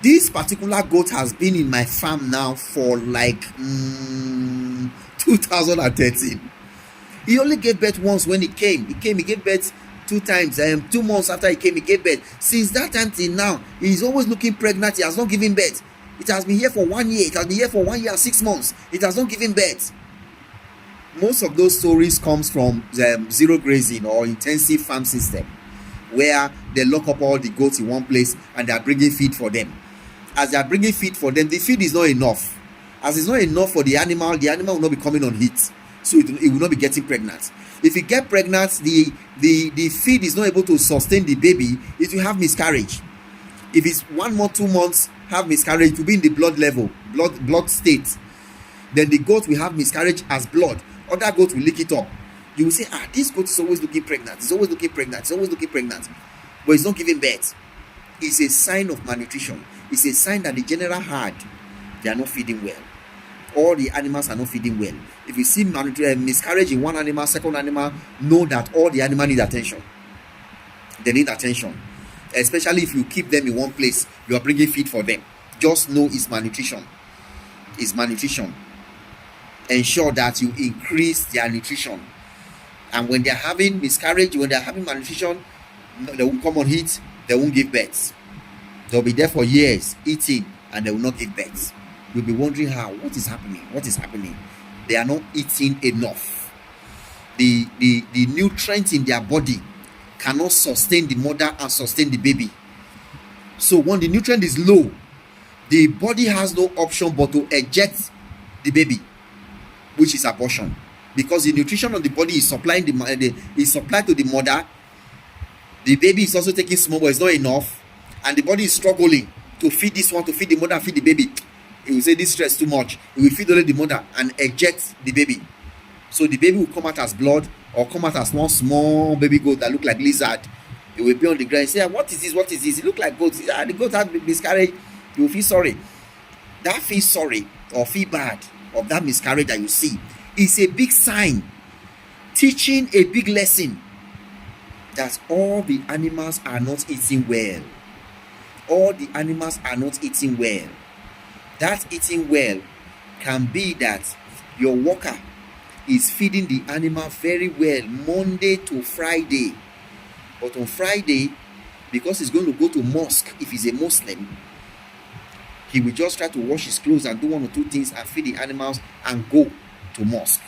this particular goat has been in my farm now for like 2013. He only gave birth once when he came. He gave birth 2 times. 2 months after he came, he gave birth. Since that time till now, he's always looking pregnant. He has not given birth. It has been here for 1 year. It has been here for 1 year and 6 months. It has not given birth. Most of those stories comes from zero grazing or intensive farm system, where they lock up all the goats in one place and they are bringing feed for them. As they are bringing feed for them, the feed is not enough. As it's not enough for the animal will not be coming on heat, so it will not be getting pregnant. If you get pregnant, the feed is not able to sustain the baby. It will have miscarriage. If it's 1 month, 2 months, have miscarriage, it will be in the blood level, blood state. Then the goat will have miscarriage as blood. Other goats will lick it up. You will say, this goat is always looking pregnant. It's always looking pregnant. It's always looking pregnant. But it's not giving birth. It's a sign of malnutrition. It's a sign that the general herd, they are not feeding well. All the animals are not feeding well. If you see miscarriage in one animal, second animal, know that all the animals need attention. They need attention. Especially if you keep them in one place, you are bringing feed for them. Just know it's malnutrition. It's malnutrition. Ensure that you increase their nutrition. And when they are having miscarriage, when they are having malnutrition, they won't come on heat, they won't give birth. They'll be there for years eating and they will not give birth. You'll be wondering what is happening? What is happening? They are not eating enough. The nutrients in their body cannot sustain the mother and sustain the baby. So when the nutrient is low, the body has no option but to eject the baby, which is abortion, because the nutrition of the body is supplying is supplied to the mother. The baby is also taking small, but it's not enough, and the body is struggling to feed this one, to feed the mother and feed the baby. It will say this stress too much. It will feed only the mother and eject the baby. So the baby will come out as blood or come out as one small baby goat that look like lizard. It will be on the ground and say, what is this? What is this? It look like goat. The goat has miscarriage. You will feel sorry. That feel sorry or feel bad of that miscarriage that you see is a big sign, teaching a big lesson that all the animals are not eating well. All the animals are not eating well. That eating well can be that your worker is feeding the animal very well Monday to Friday, but on Friday, because he's going to go to mosque, if he's a Muslim, he will just try to wash his clothes and do 1 or 2 things and feed the animals and go to mosque.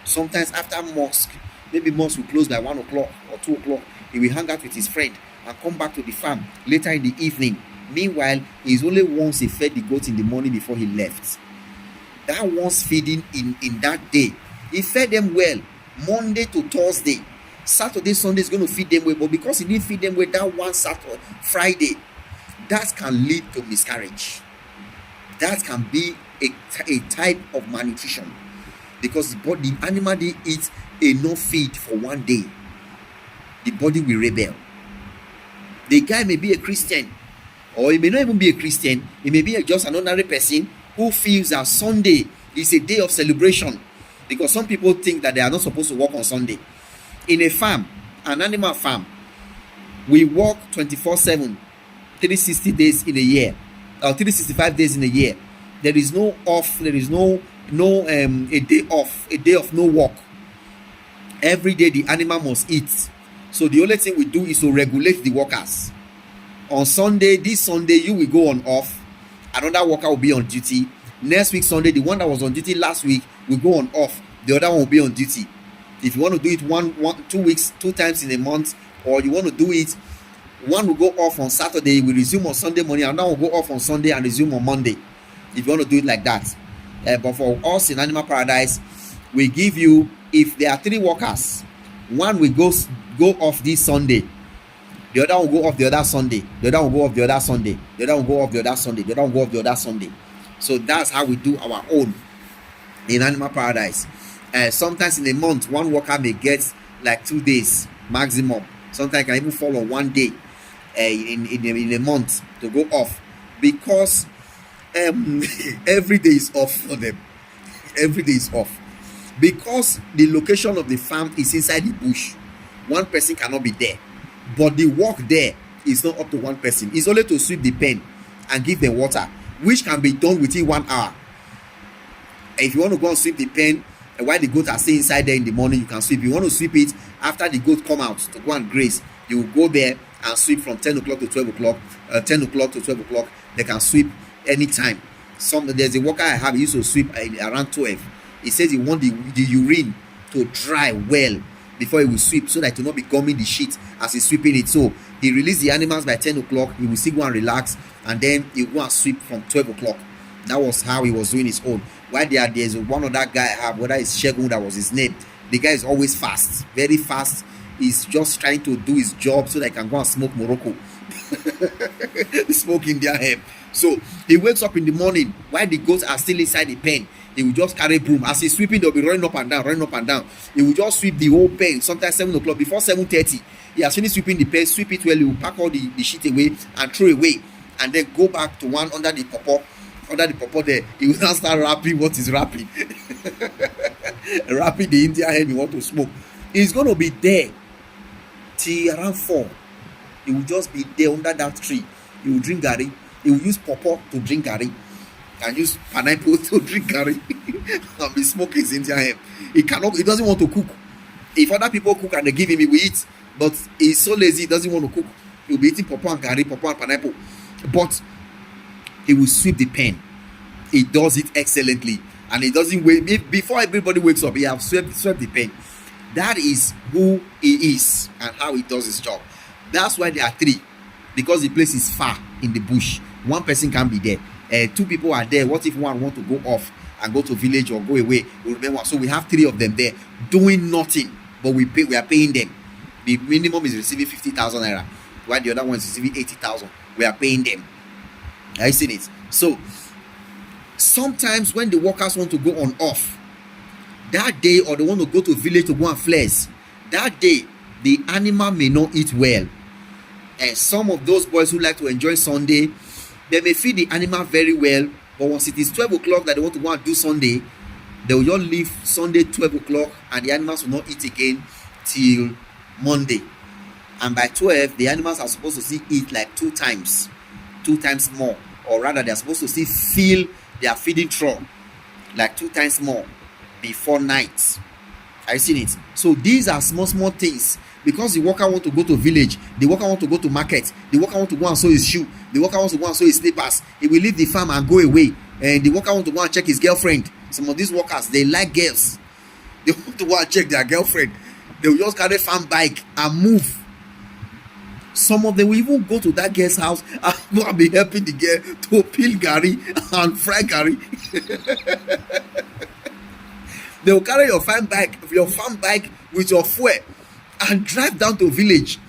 Sometimes after mosque, maybe mosque will close by 1 o'clock or 2 o'clock, he will hang out with his friend and come back to the farm later in the evening. Meanwhile, he's only once he fed the goat in the morning before he left. That once feeding in that day, he fed them well Monday to Thursday. Saturday, Sunday is going to feed them well, but because he didn't feed them well that one Saturday, Friday, that can lead to miscarriage. That can be a type of malnutrition, because the animal didn't eat enough feed for one day. The body will rebel. The guy may be a Christian, or he may not even be a Christian. He may be just an ordinary person who feels that Sunday is a day of celebration, because some people think that they are not supposed to work on Sunday. In a farm, an animal farm, we work 24/7, 360 days in a year, or 365 days in a year. There is no off. There is no a day off, a day of no work. Every day the animal must eat. So the only thing we do is to regulate the workers. On Sunday, this Sunday, you will go on off. Another worker will be on duty. Next week Sunday, the one that was on duty last week will go on off. The other one will be on duty. If you want to do it 2 weeks, 2 times in a month, or you want to do it, one will go off on Saturday, will resume on Sunday morning, another will go off on Sunday and resume on Monday. If you want to do it like that. But for us in Animal Paradise, we give you, if there are 3 workers, one will go off this Sunday, the other will go off the other Sunday, the other will go off the other Sunday, the other will go off the other Sunday, the other will go off the other Sunday. So that's how we do our own in Animal Paradise. Sometimes in a month, one worker may get like 2 days maximum. Sometimes can even fall on 1 day. in a month to go off, because every day is off for them. Every day is off, because the location of the farm is inside the bush. One person cannot be there, but the work there is not up to one person. It's only to sweep the pen and give them water, which can be done within 1 hour. If you want to go and sweep the pen while the goats are staying inside there in the morning, you can sweep. You want to sweep it after the goat come out to go and graze, you will go there and sweep from 10 o'clock to 12 o'clock, 10 o'clock to 12 o'clock. They can sweep anytime. There's a worker I have, he used to sweep around 12. He says he want the urine to dry well before he will sweep, so that it will not be gumming the shit as he's sweeping it. So he released the animals by 10 o'clock. He will still go and relax, and then he will go and sweep from 12 o'clock. That was how he was doing his own. While there's one other guy I have, whether it's Shegun, that was his name. The guy is always fast, very fast. He's just trying to do his job so that he can go and smoke Morocco. Smoke Indian hemp. So he wakes up in the morning while the goats are still inside the pen. He will just carry broom. As he's sweeping, they'll be running up and down, running up and down. He will just sweep the whole pen. Sometimes 7 o'clock, before 7:30, he has finished sweeping the pen, sweep it well. He will pack all the shit away and throw away, and then go back to one under the pawpaw. Under the pawpaw there, he will now start wrapping what is wrapping. Wrapping the Indian hemp he want to smoke. He's going to be there till around 4. He will just be there under that tree. He will drink gari. He will use pawpaw to drink gari, and use pineapple to drink gari, and be smoking his Indian hemp. He doesn't want to cook. If other people cook and they give him, he will eat. But he's so lazy, he doesn't want to cook. He will be eating pawpaw and gari, pawpaw and pineapple. But he will sweep the pen. He does it excellently, and he doesn't wait. Before everybody wakes up, he has swept the pen. That is who he is and how he does his job. That's why there are 3, because the place is far in the bush. One person can't be there. 2 people are there. What if one want to go off and go to village or go away? We remember. So we have 3 of them there doing nothing, but we are paying them. The minimum is receiving 50,000 naira, while the other one is receiving 80,000. We are paying them. I seen it. So sometimes when the workers want to go on off that day, or they want to go to village to go and flex that day, the animal may not eat well. And some of those boys who like to enjoy Sunday, they may feed the animal very well, but once it is 12 o'clock that they want to go and do Sunday, they will just leave Sunday 12 o'clock, and the animals will not eat again till Monday. And by 12, the animals are supposed to still eat like 2 times more, or rather they are supposed to still fill their feeding trough like 2 times more before night. I seen it. So these are small things, because the worker want to go to village, the worker want to go to market, the worker want to go and sew his shoe, the worker wants to go and sew his slippers. He will leave the farm and go away, and the worker want to go and check his girlfriend. Some of these workers, they like girls. They want to go and check their girlfriend. They will just carry farm bike and move. Some of them will even go to that girl's house and go and be helping the girl to peel gari and fry gari. They will carry your farm bike with your fuel and drive down to village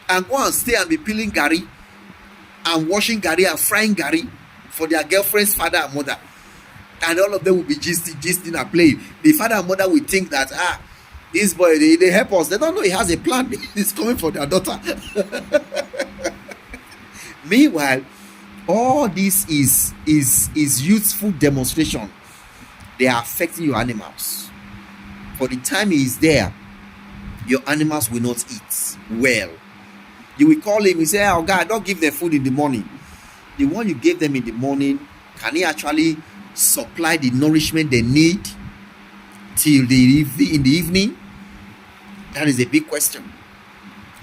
and go and stay and be peeling gari and washing gari and frying gari for their girlfriend's father and mother. And all of them will be gisting and playing. The father and mother will think that this boy, they help us. They don't know he has a plan. He's coming for their daughter. Meanwhile, all this is useful demonstration. They are affecting your animals. For the time he is there, your animals will not eat well. You will call him, you say, oh God, don't give them food in the morning. The one you gave them in the morning, can he actually supply the nourishment they need till in the evening? That is a big question.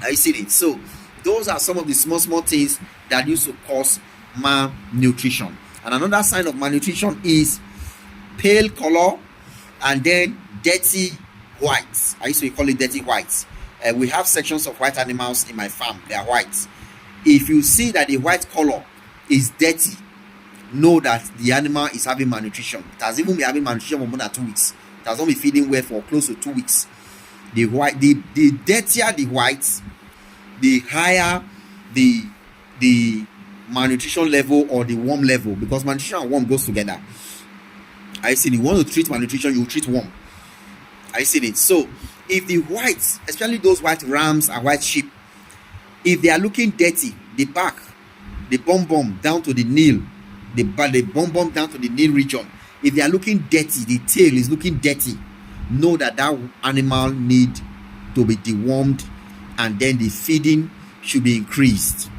I see it. So those are some of the small things that used to cause malnutrition. And another sign of malnutrition is pale color and then dirty whites. I used to call it dirty whites. We have sections of white animals in my farm. They are white. If you see that the white color is dirty, know that the animal is having malnutrition. It has even been having malnutrition for more than 2 weeks. It has not been feeding well for close to 2 weeks. The dirtier the whites, the higher the malnutrition level or the worm level, because malnutrition and worm goes together. I see. You want to treat malnutrition, you treat worm. I see it. So if the whites, especially those white rams and white sheep, if they are looking dirty, the back, the bum down to the nail, the bum down to the nail region. If they are looking dirty, the tail is looking dirty, know that animal need to be dewormed, and then the feeding should be increased.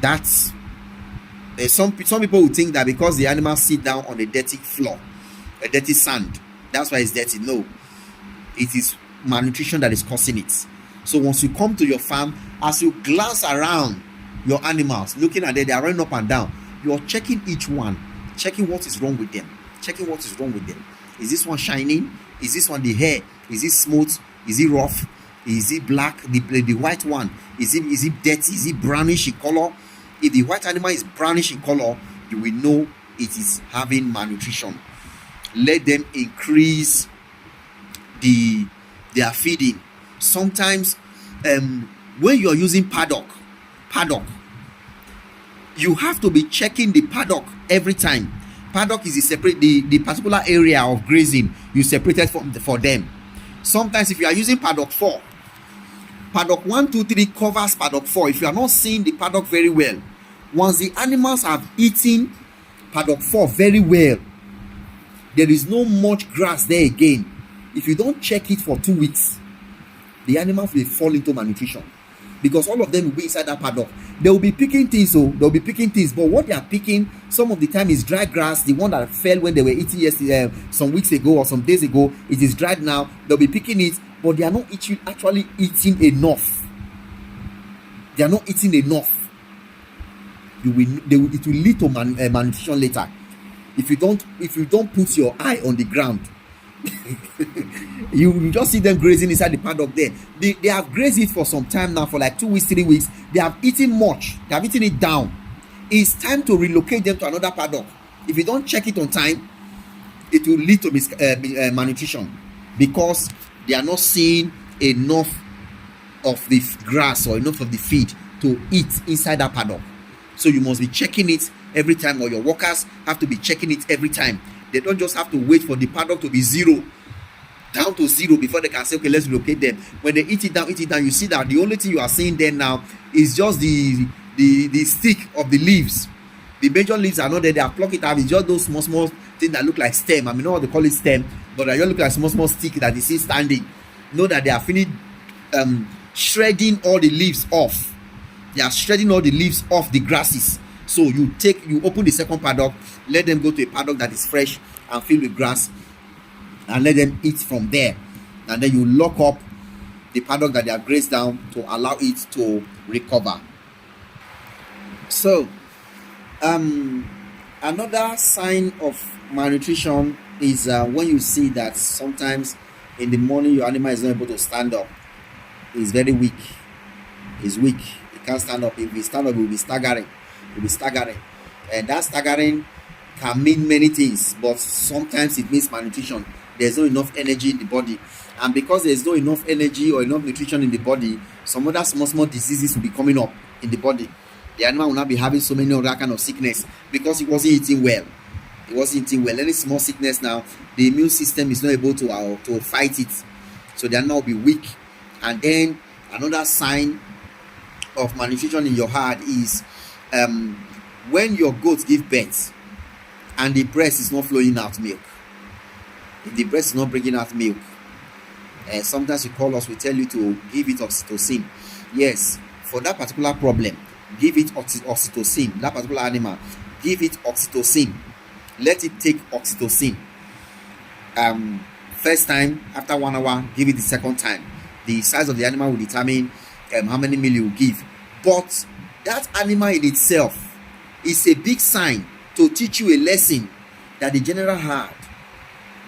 That's some people would think that because the animal sit down on a dirty floor, a dirty sand, that's why it's dirty. No, it is malnutrition that is causing it. So once you come to your farm, as you glance around your animals, looking at them, they are running up and down, you're checking each one, checking what is wrong with them, Is this one shining? Is this one the hair? Is it smooth? Is it rough? Is it black? The white one, is it dirty? Is it brownish in color? If the white animal is brownish in color, you will know it is having malnutrition. Let them increase their feeding. Sometimes when you are using paddock, you have to be checking the paddock every time. Paddock is the particular area of grazing you separated for them. Sometimes if you are using paddock 4, paddock 1, 2, 3 covers paddock 4. If you are not seeing the paddock very well, once the animals have eaten paddock 4 very well, there is no much grass there again. If you don't check it for 2 weeks, the animals will fall into malnutrition, because all of them will be inside that paddock. They will be picking things, but what they are picking some of the time is dry grass. The one that fell when they were eating yesterday, some weeks ago or some days ago, it is dried now. They'll be picking it, but they are not actually eating enough. They are not eating enough. It will lead to malnutrition later. If you don't put your eye on the ground, you just see them grazing inside the paddock there. They have grazed it for some time now, for like 2 weeks, 3 weeks. They have eaten much. They have eaten it down. It's time to relocate them to another paddock. If you don't check it on time, it will lead to malnutrition, because they are not seeing enough of the grass or enough of the feed to eat inside that paddock. So you must be checking it every time, or your workers have to be checking it every time. They don't just have to wait for the paddock to be down to zero before they can say, okay, let's relocate them. When they eat it down, you see that the only thing you are seeing there now is just the stick of the leaves. The major leaves are not there. They have plucked it out. It's just those small things that look like stem. I mean, not what they call it stem, but they just look like small stick that you see standing. Know that they are finished shredding all the leaves off. They are shredding all the leaves off the grasses. So you open the second paddock, let them go to a paddock that is fresh and filled with grass, and let them eat from there. And then you lock up the paddock that they have grazed down to allow it to recover. So another sign of malnutrition is when you see that sometimes in the morning your animal is not able to stand up. It's very weak. It's weak. It can't stand up. If it stand up, it will be staggering. And that staggering can mean many things, but sometimes it means malnutrition. There's not enough energy in the body, and because there's not enough energy or enough nutrition in the body, some other small diseases will be coming up in the body. The animal will not be having so many other kind of sickness because it wasn't eating well. Any small sickness now, the immune system is not able to fight it, so the animal will be weak. And then another sign of malnutrition in your herd is when your goats give birth and the breast is not flowing out milk. If the breast is not bringing out milk, sometimes you call us, we tell you to give it oxytocin. Yes, for that particular problem, give it oxytocin. That particular animal, give it oxytocin. Let it take oxytocin. First time, after 1 hour, give it the second time. The size of the animal will determine how many milk you will give. But that animal in itself is a big sign to teach you a lesson that the general herd,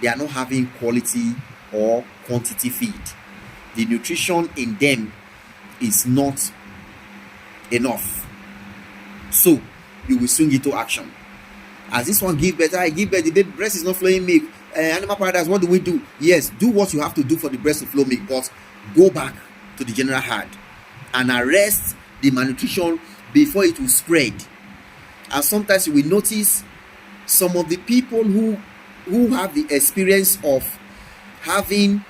they are not having quality or quantity feed. The nutrition in them is not enough. So you will swing into action. As this one give birth, the baby breast is not flowing milk. Animal Paradise, what do we do? Yes, do what you have to do for the breast to flow milk, but go back to the general herd and arrest the malnutrition before it will spread. And sometimes you will notice some of the people who have the experience of having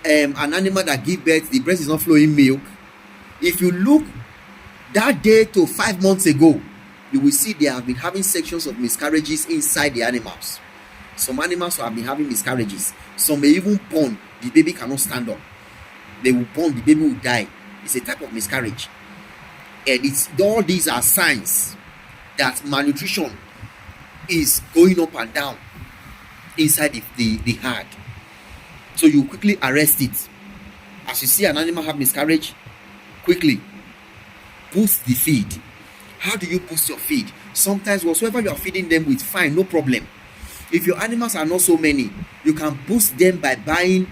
an animal that gives birth, the breast is not flowing milk. If you look that day to 5 months ago, you will see they have been having sections of miscarriages inside the animals. Some animals have been having miscarriages. Some may even born, the baby cannot stand up. They will born, the baby will die. It's a type of miscarriage. And all these are signs that malnutrition is going up and down inside the herd. So you quickly arrest it. As you see an animal have miscarriage, quickly boost the feed. How do you boost your feed? Sometimes whatsoever you are feeding them with, fine, no problem. If your animals are not so many, you can boost them by buying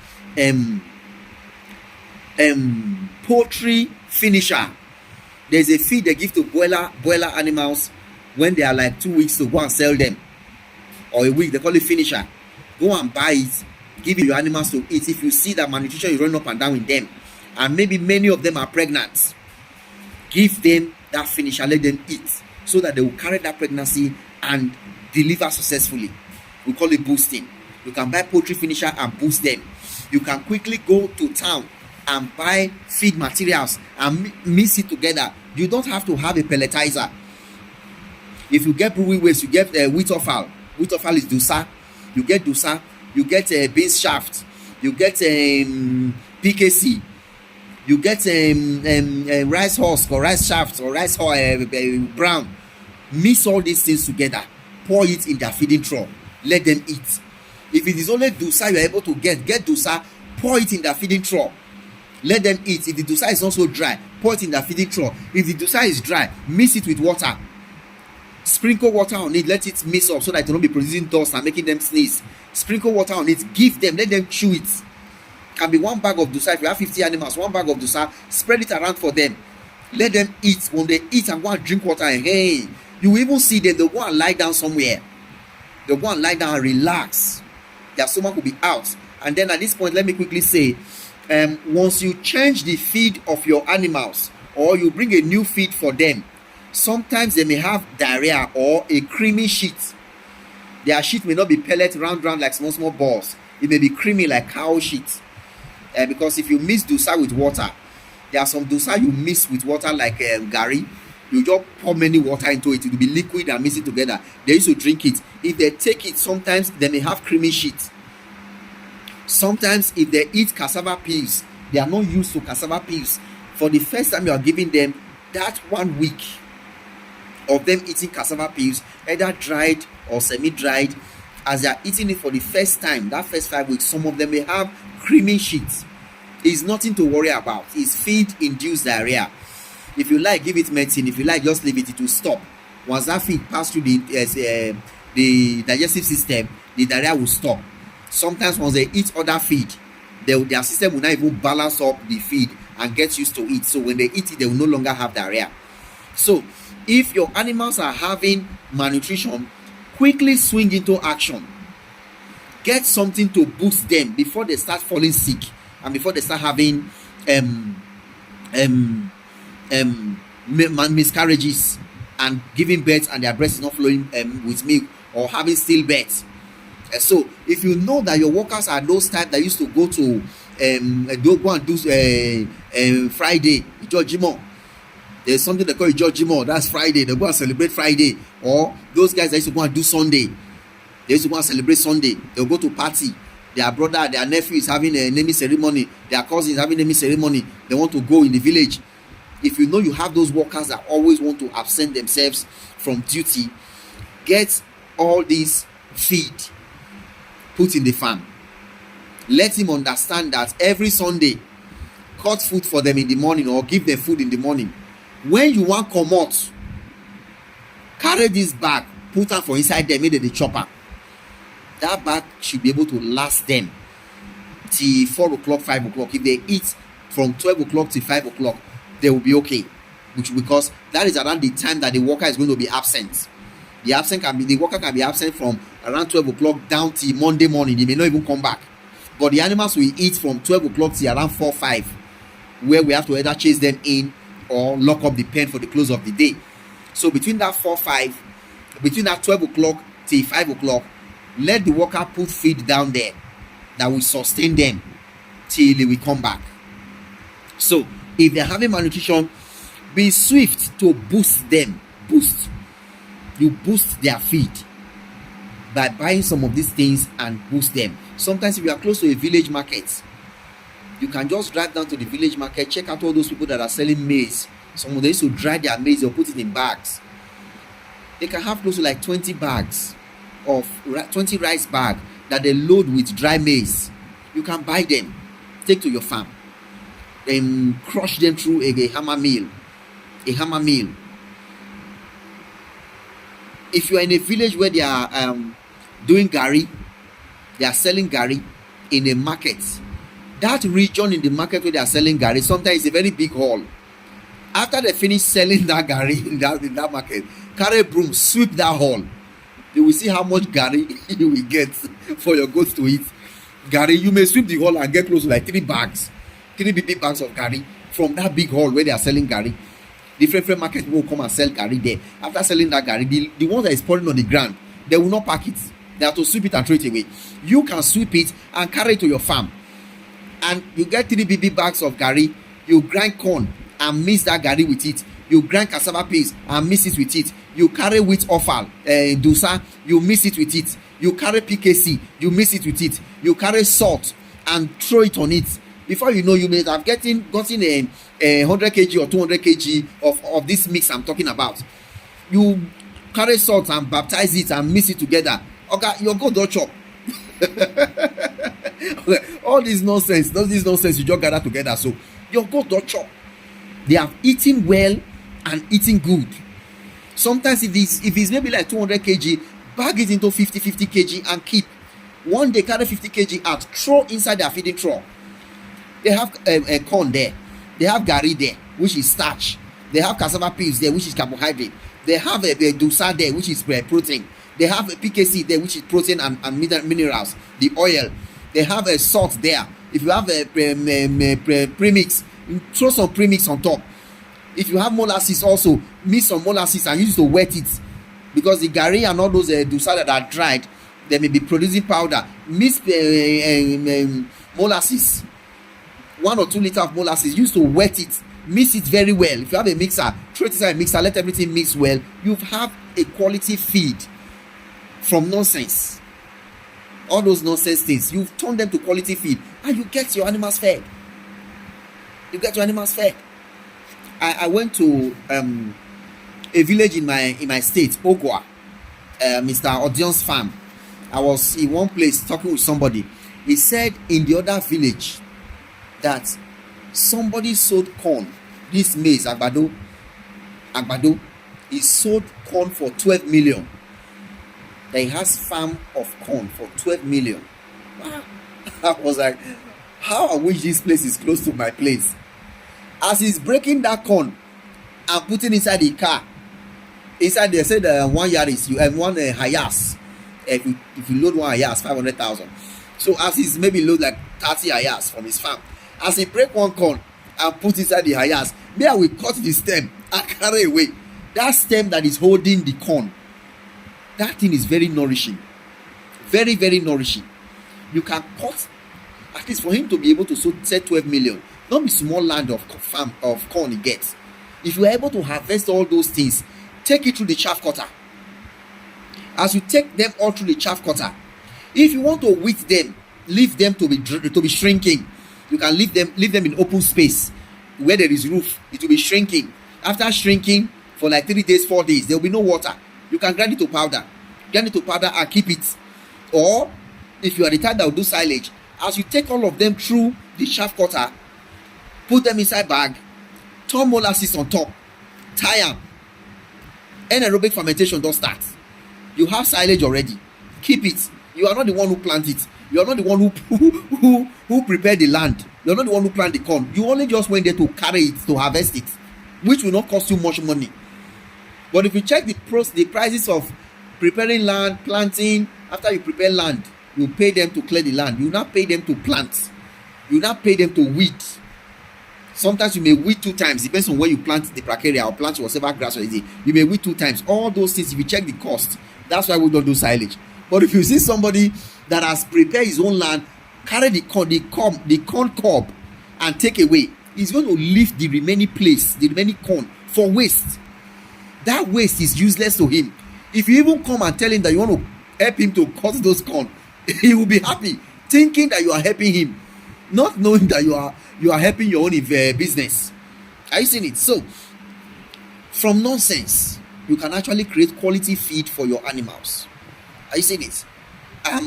poultry finisher. There's a feed they give to broiler animals when they are like 2 weeks to go and sell them, or a week. They call it finisher. Go and buy it, give it your animals to eat. If you see that malnutrition is running up and down with them, and maybe many of them are pregnant, give them that finisher, let them eat, so that they will carry that pregnancy and deliver successfully. We call it boosting. You can buy poultry finisher and boost them. You can quickly go to town and buy feed materials and mix it together. You don't have to have a pelletizer. If you get brewing waste, you get wheat offal. Wheat offal is dusa. You get dusa. You get beans shaft. You get PKC. You get rice husk or rice shaft or rice brown. Mix all these things together. Pour it in their feeding trough. Let them eat. If it is only dusa you are able to get dusa. Pour it in their feeding trough. Let them eat. If the dusa is also dry, pour it in their feeding trough. If the dusa is dry, mix it with water. Sprinkle water on it. Let it mix up so that it will not be producing dust and making them sneeze. Sprinkle water on it. Give them. Let them chew it. Can be one bag of dusa. If you have 50 animals, one bag of dusa, spread it around for them. Let them eat. When they eat and go and drink water, and hey, you will even see them. They'll go and lie down somewhere. They'll go and lie down and relax. Their stomach will be out. And then at this point, let me quickly say, once you change the feed of your animals, or you bring a new feed for them, sometimes they may have diarrhea or a creamy shit. Their shit may not be pellet round like small balls. It may be creamy like cow shit. Because if you mix dusa with water, there are some dusa you mix with water like gari. You just pour many water into it. It will be liquid and mix it together. They used to drink it. If they take it, sometimes they may have creamy shit. Sometimes if they eat cassava peels, they are not used to cassava peels. For the first time you are giving them that 1 week of them eating cassava peels, either dried or semi-dried, as they are eating it for the first time, that first 5 weeks, some of them may have creamy shit. It's nothing to worry about. It's feed-induced diarrhea. If you like, give it medicine. If you like, just leave it. It will stop. Once that feed passes through the digestive system, the diarrhea will stop. Sometimes once they eat other feed, their system will not even balance up the feed and get used to it. So when they eat it, they will no longer have diarrhea. So if your animals are having malnutrition, quickly swing into action. Get something to boost them before they start falling sick and before they start having miscarriages and giving birth and their breast is not flowing with milk, or having stillbirth. So if you know that your workers are those type that used to go to go and do Friday, Ijojimo. There's something they call Ijojimo. That's Friday. They go and celebrate Friday. Or those guys that used to go and do Sunday. They used to go and celebrate Sunday. They'll go to party. Their brother, their nephew is having a naming ceremony. Their cousin is having a naming ceremony. They want to go in the village. If you know you have those workers that always want to absent themselves from duty, get all these feed put in the farm. Let him understand that every Sunday, cut food for them in the morning or give them food in the morning. When you want come out, carry this bag, put am for inside them, make them the chopper. That bag should be able to last them till 4 o'clock, 5 o'clock. If they eat from 12 o'clock to 5 o'clock, they will be okay. Because that is around the time that the worker is going to be absent. The worker can be absent from around 12 o'clock down till Monday morning. They may not even come back. But the animals will eat from 12 o'clock till around 4, 5, where we have to either chase them in or lock up the pen for the close of the day. So between that 4, 5, between that 12 o'clock till 5 o'clock, let the worker put feed down there that will sustain them till they will come back. So if they're having malnutrition, Be swift to boost them. You boost their feed by buying some of these things and boost them. Sometimes if you are close to a village market, you can just drive down to the village market, check out all those people that are selling maize. Some of them used to dry their maize or put it in bags. They can have close to like 20 bags of 20 rice bag that they load with dry maize. You can buy them, take to your farm, then crush them through a hammer mill. If you are in a village where they are doing gari, they are selling gari in a market. That region in the market where they are selling gari, sometimes it's a very big hall. After they finish selling that gari in that market, carry a broom, sweep that hall. You will see how much gari you will get for your goats to eat. Gari, you may sweep the hall and get close to like 3 big bags of gari from that big hall where they are selling gari. Different market will come and sell gari there. After selling that gari, the ones that is pouring on the ground, they will not pack it. They have to sweep it and throw it away. You can sweep it and carry it to your farm. And you get 3 big bags of gari. You grind corn and mix that gari with it. You grind cassava paste and mix it with it. You carry wheat offal, dusa, you mix it with it. You carry PKC, you mix it with it. You carry salt and throw it on it. Before you know, you may have gotten a 100 kg or 200 kg of this mix I'm talking about. You carry salt and baptize it and mix it together. Okay, your goat don't chop. All this nonsense, you just gather together. So your goat don't chop. They have eaten well and eating good. Sometimes if it's maybe like 200 kg, bag it into 50 kg and keep. One day carry 50 kg out, throw inside their feeding trough. They have a corn there. They have gari there, which is starch. They have cassava peels there, which is carbohydrate. They have a dusa there, which is protein. They have a PKC there, which is protein and minerals. The oil. They have a salt there. If you have a premix, throw some premix on top. If you have molasses also, mix some molasses and use it to wet it. Because the gari and all those dusa that are dried, they may be producing powder. Mix molasses. 1 or 2 liters of molasses, used to wet it, mix it very well. If you have a mixer, throw it inside a mixer, let everything mix well. You have a quality feed from nonsense. All those nonsense things, you've turned them to quality feed, and you get your animals fed. I went to a village in my state, Ogwa, Mr. Odion's farm. I was in one place talking with somebody. He said in the other village that somebody sold corn, this maize, agbado, he sold corn for 12 million. That he has farm of corn for 12 million. Wow. I was like, how I wish this place is close to my place. As he's breaking that corn and putting inside the car, inside they said 1 Yaris, you have 1 Hayas. If you load 1 Hayas, 500,000. So as he's maybe load like 30 Hayas from his farm, as he break 1 corn and put inside the Hayas, me I will cut the stem and carry away. That stem that is holding the corn, that thing is very nourishing. Very, very nourishing. You can cut, at least for him to be able to sell 12 million, not be small land of farm of corn he gets. If you are able to harvest all those things, take it through the chaff cutter. As you take them all through the chaff cutter, if you want to wheat them, leave them to be shrinking. You can leave them in open space where there is roof. It will be shrinking. After shrinking for like 3 days, 4 days, there will be no water. You can grind it to powder. And keep it. Or if you are the type that will do silage, as you take all of them through the chaff cutter, put them inside bag, turn molasses on top, tie them. Anaerobic fermentation don't start. You have silage already. Keep it. You are not the one who plant it. You are not the one who prepared the land. You are not the one who plant the corn. You only just went there to carry it, to harvest it, which will not cost you much money. But if you check the prices of preparing land, planting, after you prepare land, you pay them to clear the land. You not pay them to plant. You not pay them to weed. Sometimes you may weed 2 times, depends on where you plant the bracharia or plant whatever grass or anything. You may weed 2 times. All those things, if you check the cost, that's why we don't do silage. But if you see somebody that has prepared his own land, carry the corn cob and take away, he's going to leave the remaining corn for waste. That waste is useless to him. If you even come and tell him that you want to help him to cut those corn, he will be happy, thinking that you are helping him, not knowing that you are helping your own business. Are you seeing it? So from nonsense, you can actually create quality feed for your animals. Are you seeing it? I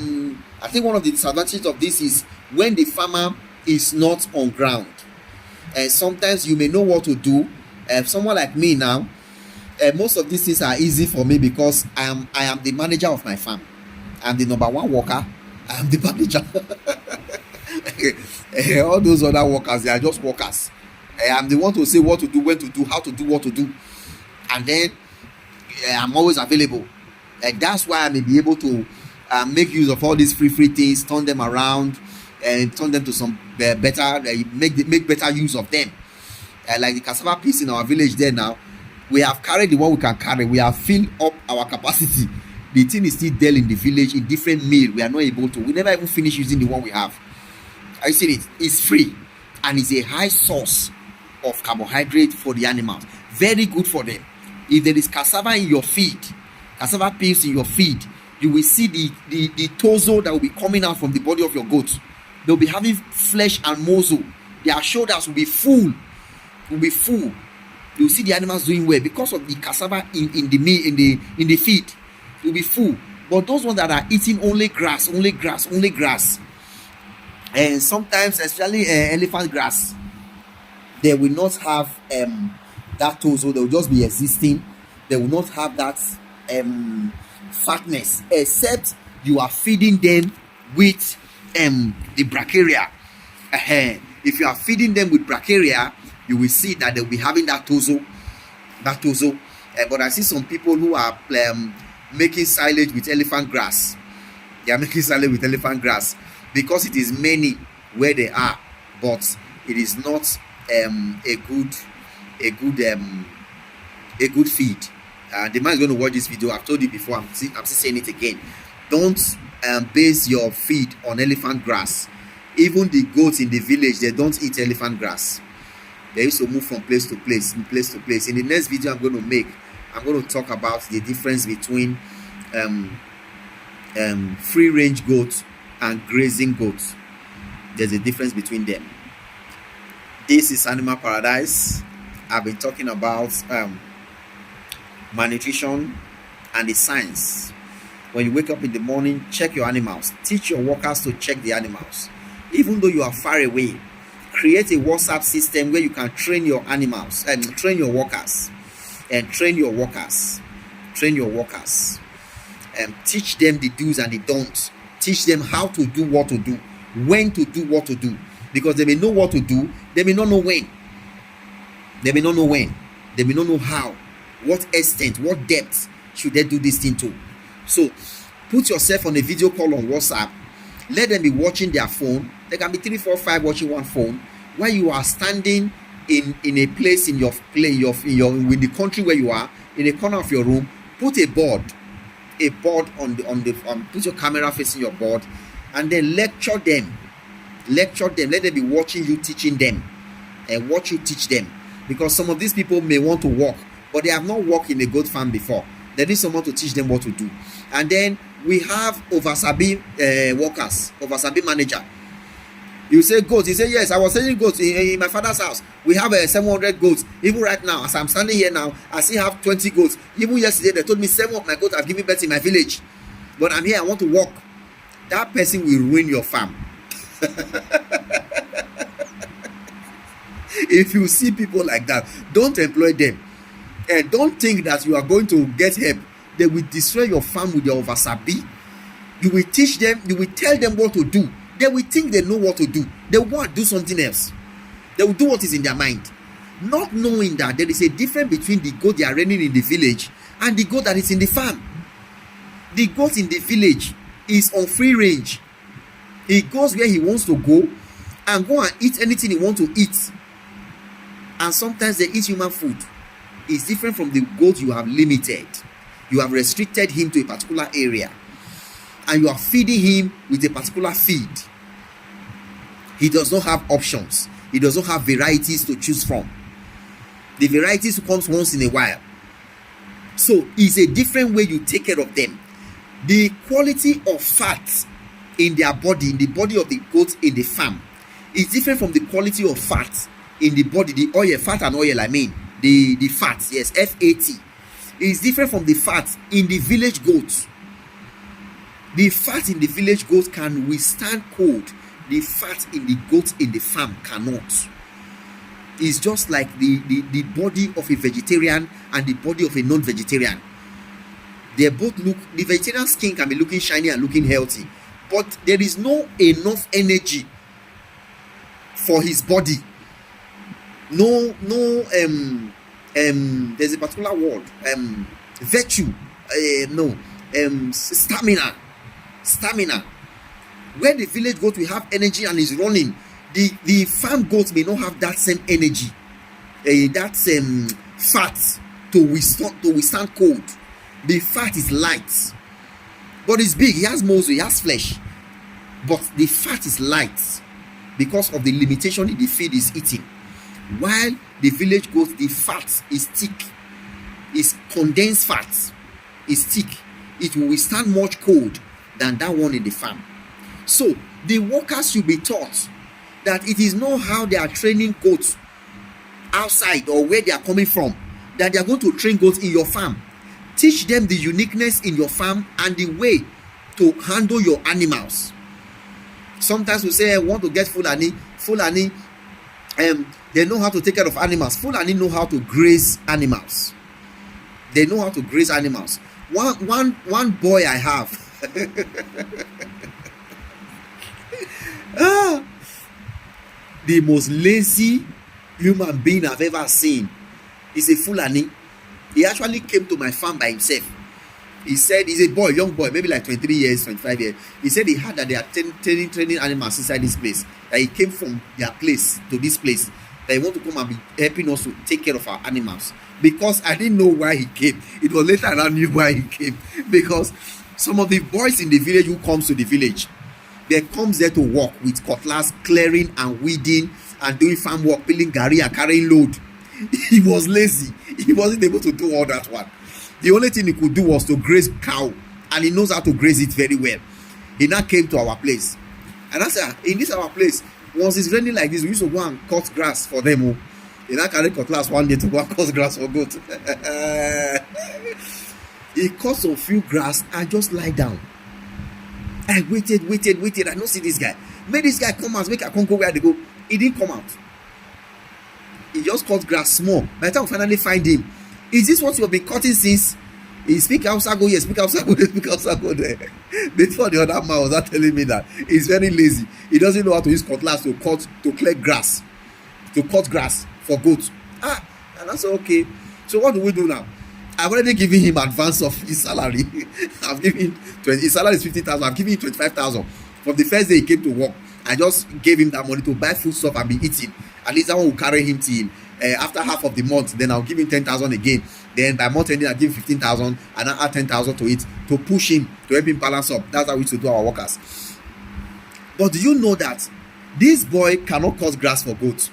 think one of the disadvantages of this is when the farmer is not on ground. And sometimes you may know what to do. Someone like me now, most of these things are easy for me because I am the manager of my farm. I'm the number one worker. I'm the manager. All those other workers, they are just workers. I'm the one to say what to do, when to do, how to do, what to do. And then I'm always available. And that's why I may be able to make use of all these free things, turn them around, and turn them to some better, make better use of them. Like the cassava piece in our village there now, we have carried the one we can carry. We have filled up our capacity. The thing is still there in the village in different meal. We are not able to. We never even finish using the one we have. I see it. It's free, and it's a high source of carbohydrate for the animals. Very good for them. If there is cassava in your feed, cassava peels in your feed, you will see the torso that will be coming out from the body of your goats. They'll be having flesh and muscle. Their shoulders will be full. You'll see the animals doing well because of the cassava in the feed. It will be full. But those ones that are eating only grass, and sometimes especially elephant grass, they will not have that torso. They will just be existing. They will not have that fatness, except you are feeding them with the bracharia. If you are feeding them with bracharia, you will see that they'll be having that torso. But I see some people who are making silage with elephant grass. They are making silage with elephant grass because it is many where they are, but it is not a good feed. The man is going to watch this video. I've told you before. I'm still saying it again. Don't base your feed on elephant grass. Even the goats in the village, they don't eat elephant grass. They used to move from place to place. In the next video I'm going to talk about the difference between free range goats and grazing goats. There's a difference between them. This is Animal Paradise. I've been talking about malnutrition and the science. When you wake up in the morning, check your animals. Teach your workers to check the animals. Even though you are far away, create a WhatsApp system where you can train your animals and train your workers. Teach them the do's and the don'ts. Teach them how to do what to do, when to do what to do, because they may know what to do, they may not know when. They may not know how, what extent, what depth should they do this thing to. So put yourself on a video call on WhatsApp. Let them be watching their phone. There can be 3, 4, 5 watching one phone while you are standing in a place in the country where you are, in a corner of your room. Put a board on the put your camera facing your board, and then lecture them. Let them be watching you, teaching them, and watch you teach them. Because some of these people may want to work, but they have not worked in a goat farm before. They need someone to teach them what to do. And then we have oversabi workers, oversabi manager. You say goats. You say yes. I was selling goats in my father's house. We have 700 goats. Even right now, as I'm standing here now, I still have 20 goats. Even yesterday, they told me 7 of my goats have given birth in my village. But I'm here. I want to work. That person will ruin your farm. If you see people like that, don't employ them. And don't think that you are going to get help. They will destroy your farm with their oversabi. You will teach them. You will tell them what to do. They will think they know what to do. They want to do something else. They will do what is in their mind, not knowing that there is a difference between the goat they are running in the village and the goat that is in the farm. The goat in the village is on free range. He goes where he wants to go and eat anything he wants to eat. And sometimes they eat human food. It's different from the goat you have limited. You have restricted him to a particular area, and you are feeding him with a particular feed. He does not have options. He does not have varieties to choose from. The varieties comes once in a while. So it's a different way you take care of them. The quality of fat in their body, in the body of the goats in the farm, is different from the quality of fat in the body, the oil, fat and oil, I mean, the fat, yes, FAT, is different from the fat in the village goats. The fat in the village goats can withstand cold. The fat in the goats in the farm cannot. It's just like the body of a vegetarian and the body of a non-vegetarian. They both look, the vegetarian skin can be looking shiny and looking healthy, but there is no enough energy for his body. There's a particular word, virtue, stamina. Where the village goat will have energy and is running, the farm goats may not have that same energy, that same fat to withstand cold. The fat is light, but it's big. He has muscle, he has flesh, but the fat is light because of the limitation in the feed is eating. While the village goat, the fat is thick, is condensed fat, is thick. It will withstand much cold than that one in the farm. So the workers should be taught that it is not how they are training goats outside or where they are coming from that they are going to train goats in your farm. Teach them the uniqueness in your farm and the way to handle your animals. Sometimes we say, I want to get Fulani, they know how to take care of animals. Fulani know how to graze animals. They know how to graze animals. One boy I have, the most lazy human being I've ever seen is a Fulani. He actually came to my farm by himself. He said he's a boy, young boy, maybe like 23 years, 25 years. He said he heard that they are training animals inside this place. That he came from their place to this place. That he want to come and be helping us to take care of our animals. Because I didn't know why he came. It was later I knew why he came. Because some of the boys in the village who comes to the village, they comes there to work with cutlass, clearing and weeding and doing farm work, peeling garri and carrying load. He was lazy. He wasn't able to do all that one. The only thing he could do was to graze cow, and he knows how to graze it very well. He now came to our place, and I said, in this our place, once it's raining like this, we used to go and cut grass for them. Oh. He now carried cutlass one day to go and cut grass for goat. He cut some few grass and just lie down. I waited. I don't see this guy. Make this guy come out, make I can't go where they go. He didn't come out. He just cut grass small. By the time we finally find him, is this what you have been cutting since? He speak outside, go here, speak outside, go there, speak outside, go there. Before the other man was not telling me that he's very lazy. He doesn't know how to use cutlass to clear grass, to cut grass for goats. And I said, okay. So what do we do now? I've already given him advance of his salary. I've given him his salary is 50,000. I've given him 25,000 from the first day he came to work. I just gave him that money to buy food stuff and be eating. At least that one will carry him till after half of the month. Then I'll give him 10,000 again. Then by month ending, I'll give him 15,000 and I'll add 10,000 to it to push him, to help him balance up. That's how we used to do our workers. But do you know that this boy cannot cut grass for goats,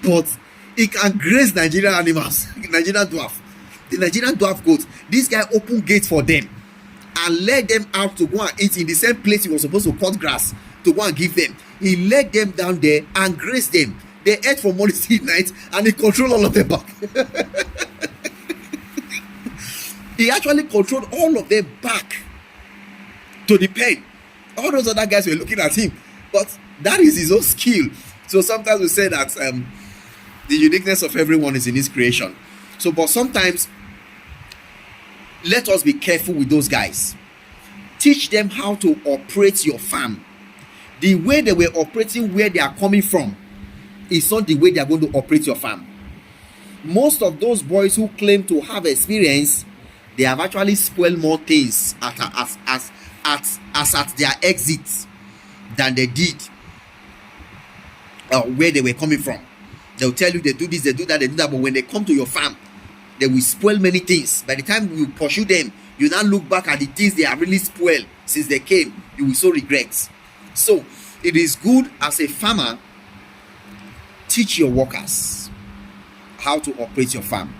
but he can graze Nigerian animals? Nigerian dwarf. The Nigerian dwarf goats. This guy opened gates for them and led them out to go and eat in the same place he was supposed to cut grass to go and give them. He led them down there and grazed them. They ate from morning till night and he controlled all of them back. He actually controlled all of them back to the pen. All those other guys were looking at him, but that is his own skill. So sometimes we say that the uniqueness of everyone is in his creation. So, but sometimes let us be careful with those guys. Teach them how to operate your farm. The way they were operating where they are coming from is not the way they are going to operate your farm. Most of those boys who claim to have experience, they have actually spoiled more things at their exit than they did where they were coming from. They'll tell you they do this, they do that, but when they come to your farm, they will spoil many things. By the time you pursue them, you now look back at the things they have really spoiled since they came. You will so regret. So it is good as a farmer, teach your workers how to operate your farm.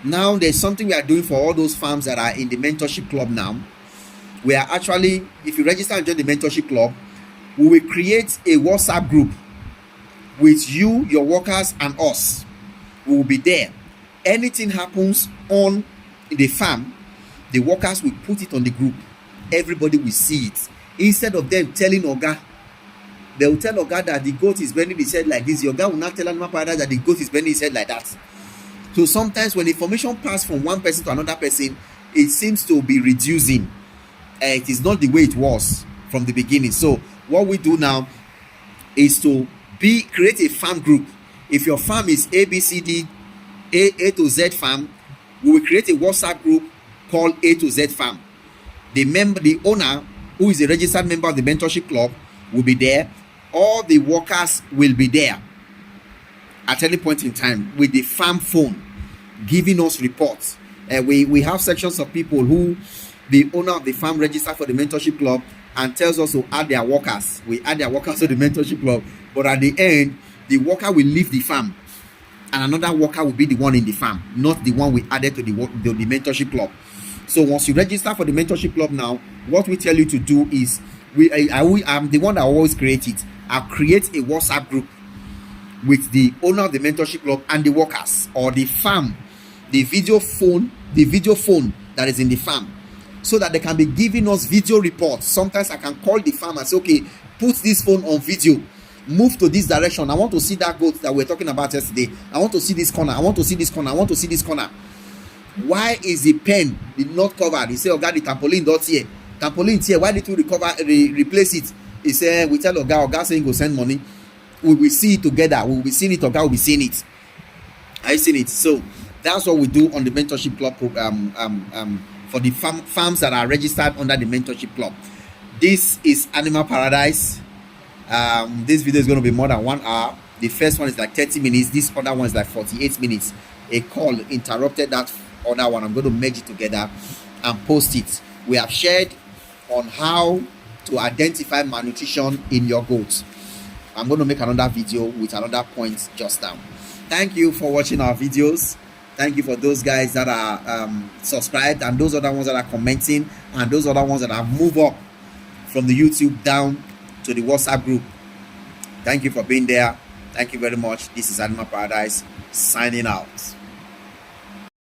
Now there's something we are doing for all those farms that are in the mentorship club now. We are actually, if you register and join the mentorship club, we will create a WhatsApp group with you, your workers, and us. We will be there. Anything happens on the farm, the workers will put it on the group. Everybody will see it. Instead of them telling Oga, they will tell Oga that the goat is bending his head like this. The Oga will not tell Animal Paradise that the goat is bending his head like that. So sometimes when information passes from one person to another person, it seems to be reducing. It is not the way it was from the beginning. So what we do now is to create a farm group. If your farm is ABCD, A to Z farm, we will create a WhatsApp group called A to Z farm. The owner, who is a registered member of the mentorship club, will be there. All the workers will be there at any point in time with the farm phone, giving us reports. We have sections of people who the owner of the farm registered for the mentorship club and tells us to add their workers. We add their workers to the mentorship club, but at the end, the worker will leave the farm and another worker will be the one in the farm, not the one we added to the mentorship club. So once you register for the mentorship club now, what we tell you to do is, I'm the one that always create it. I'll create a WhatsApp group with the owner of the mentorship club and the workers, or the farm, the video phone that is in the farm, so that they can be giving us video reports. Sometimes I can call the farm and say, okay, put this phone on video, move to this direction. I want to see that goat that we were talking about yesterday. I want to see this corner. I want to see this corner. I want to see this corner. Why is the pen not covered? He said, Oga, the trampoline dot here. Trampoline here. Why did you replace it? He said, we tell Oga saying go send money. We will see it together. We will be seeing it. Oga will be seeing it. I seen it. So that's what we do on the mentorship club program. For the farms that are registered under the mentorship club. This is Animal Paradise. This video is going to be more than 1 hour. The first one is like 30 minutes. This other one is like 48 minutes. A call interrupted that other one. I'm going to merge it together and post it. We have shared on how to identify malnutrition in your goats. I'm going to make another video with another point just now. Thank you for watching our videos. Thank you for those guys that are subscribed, and those other ones that are commenting, and those other ones that have moved up from the YouTube down to the WhatsApp group. Thank you for being there. Thank you very much. This is Animal Paradise signing out.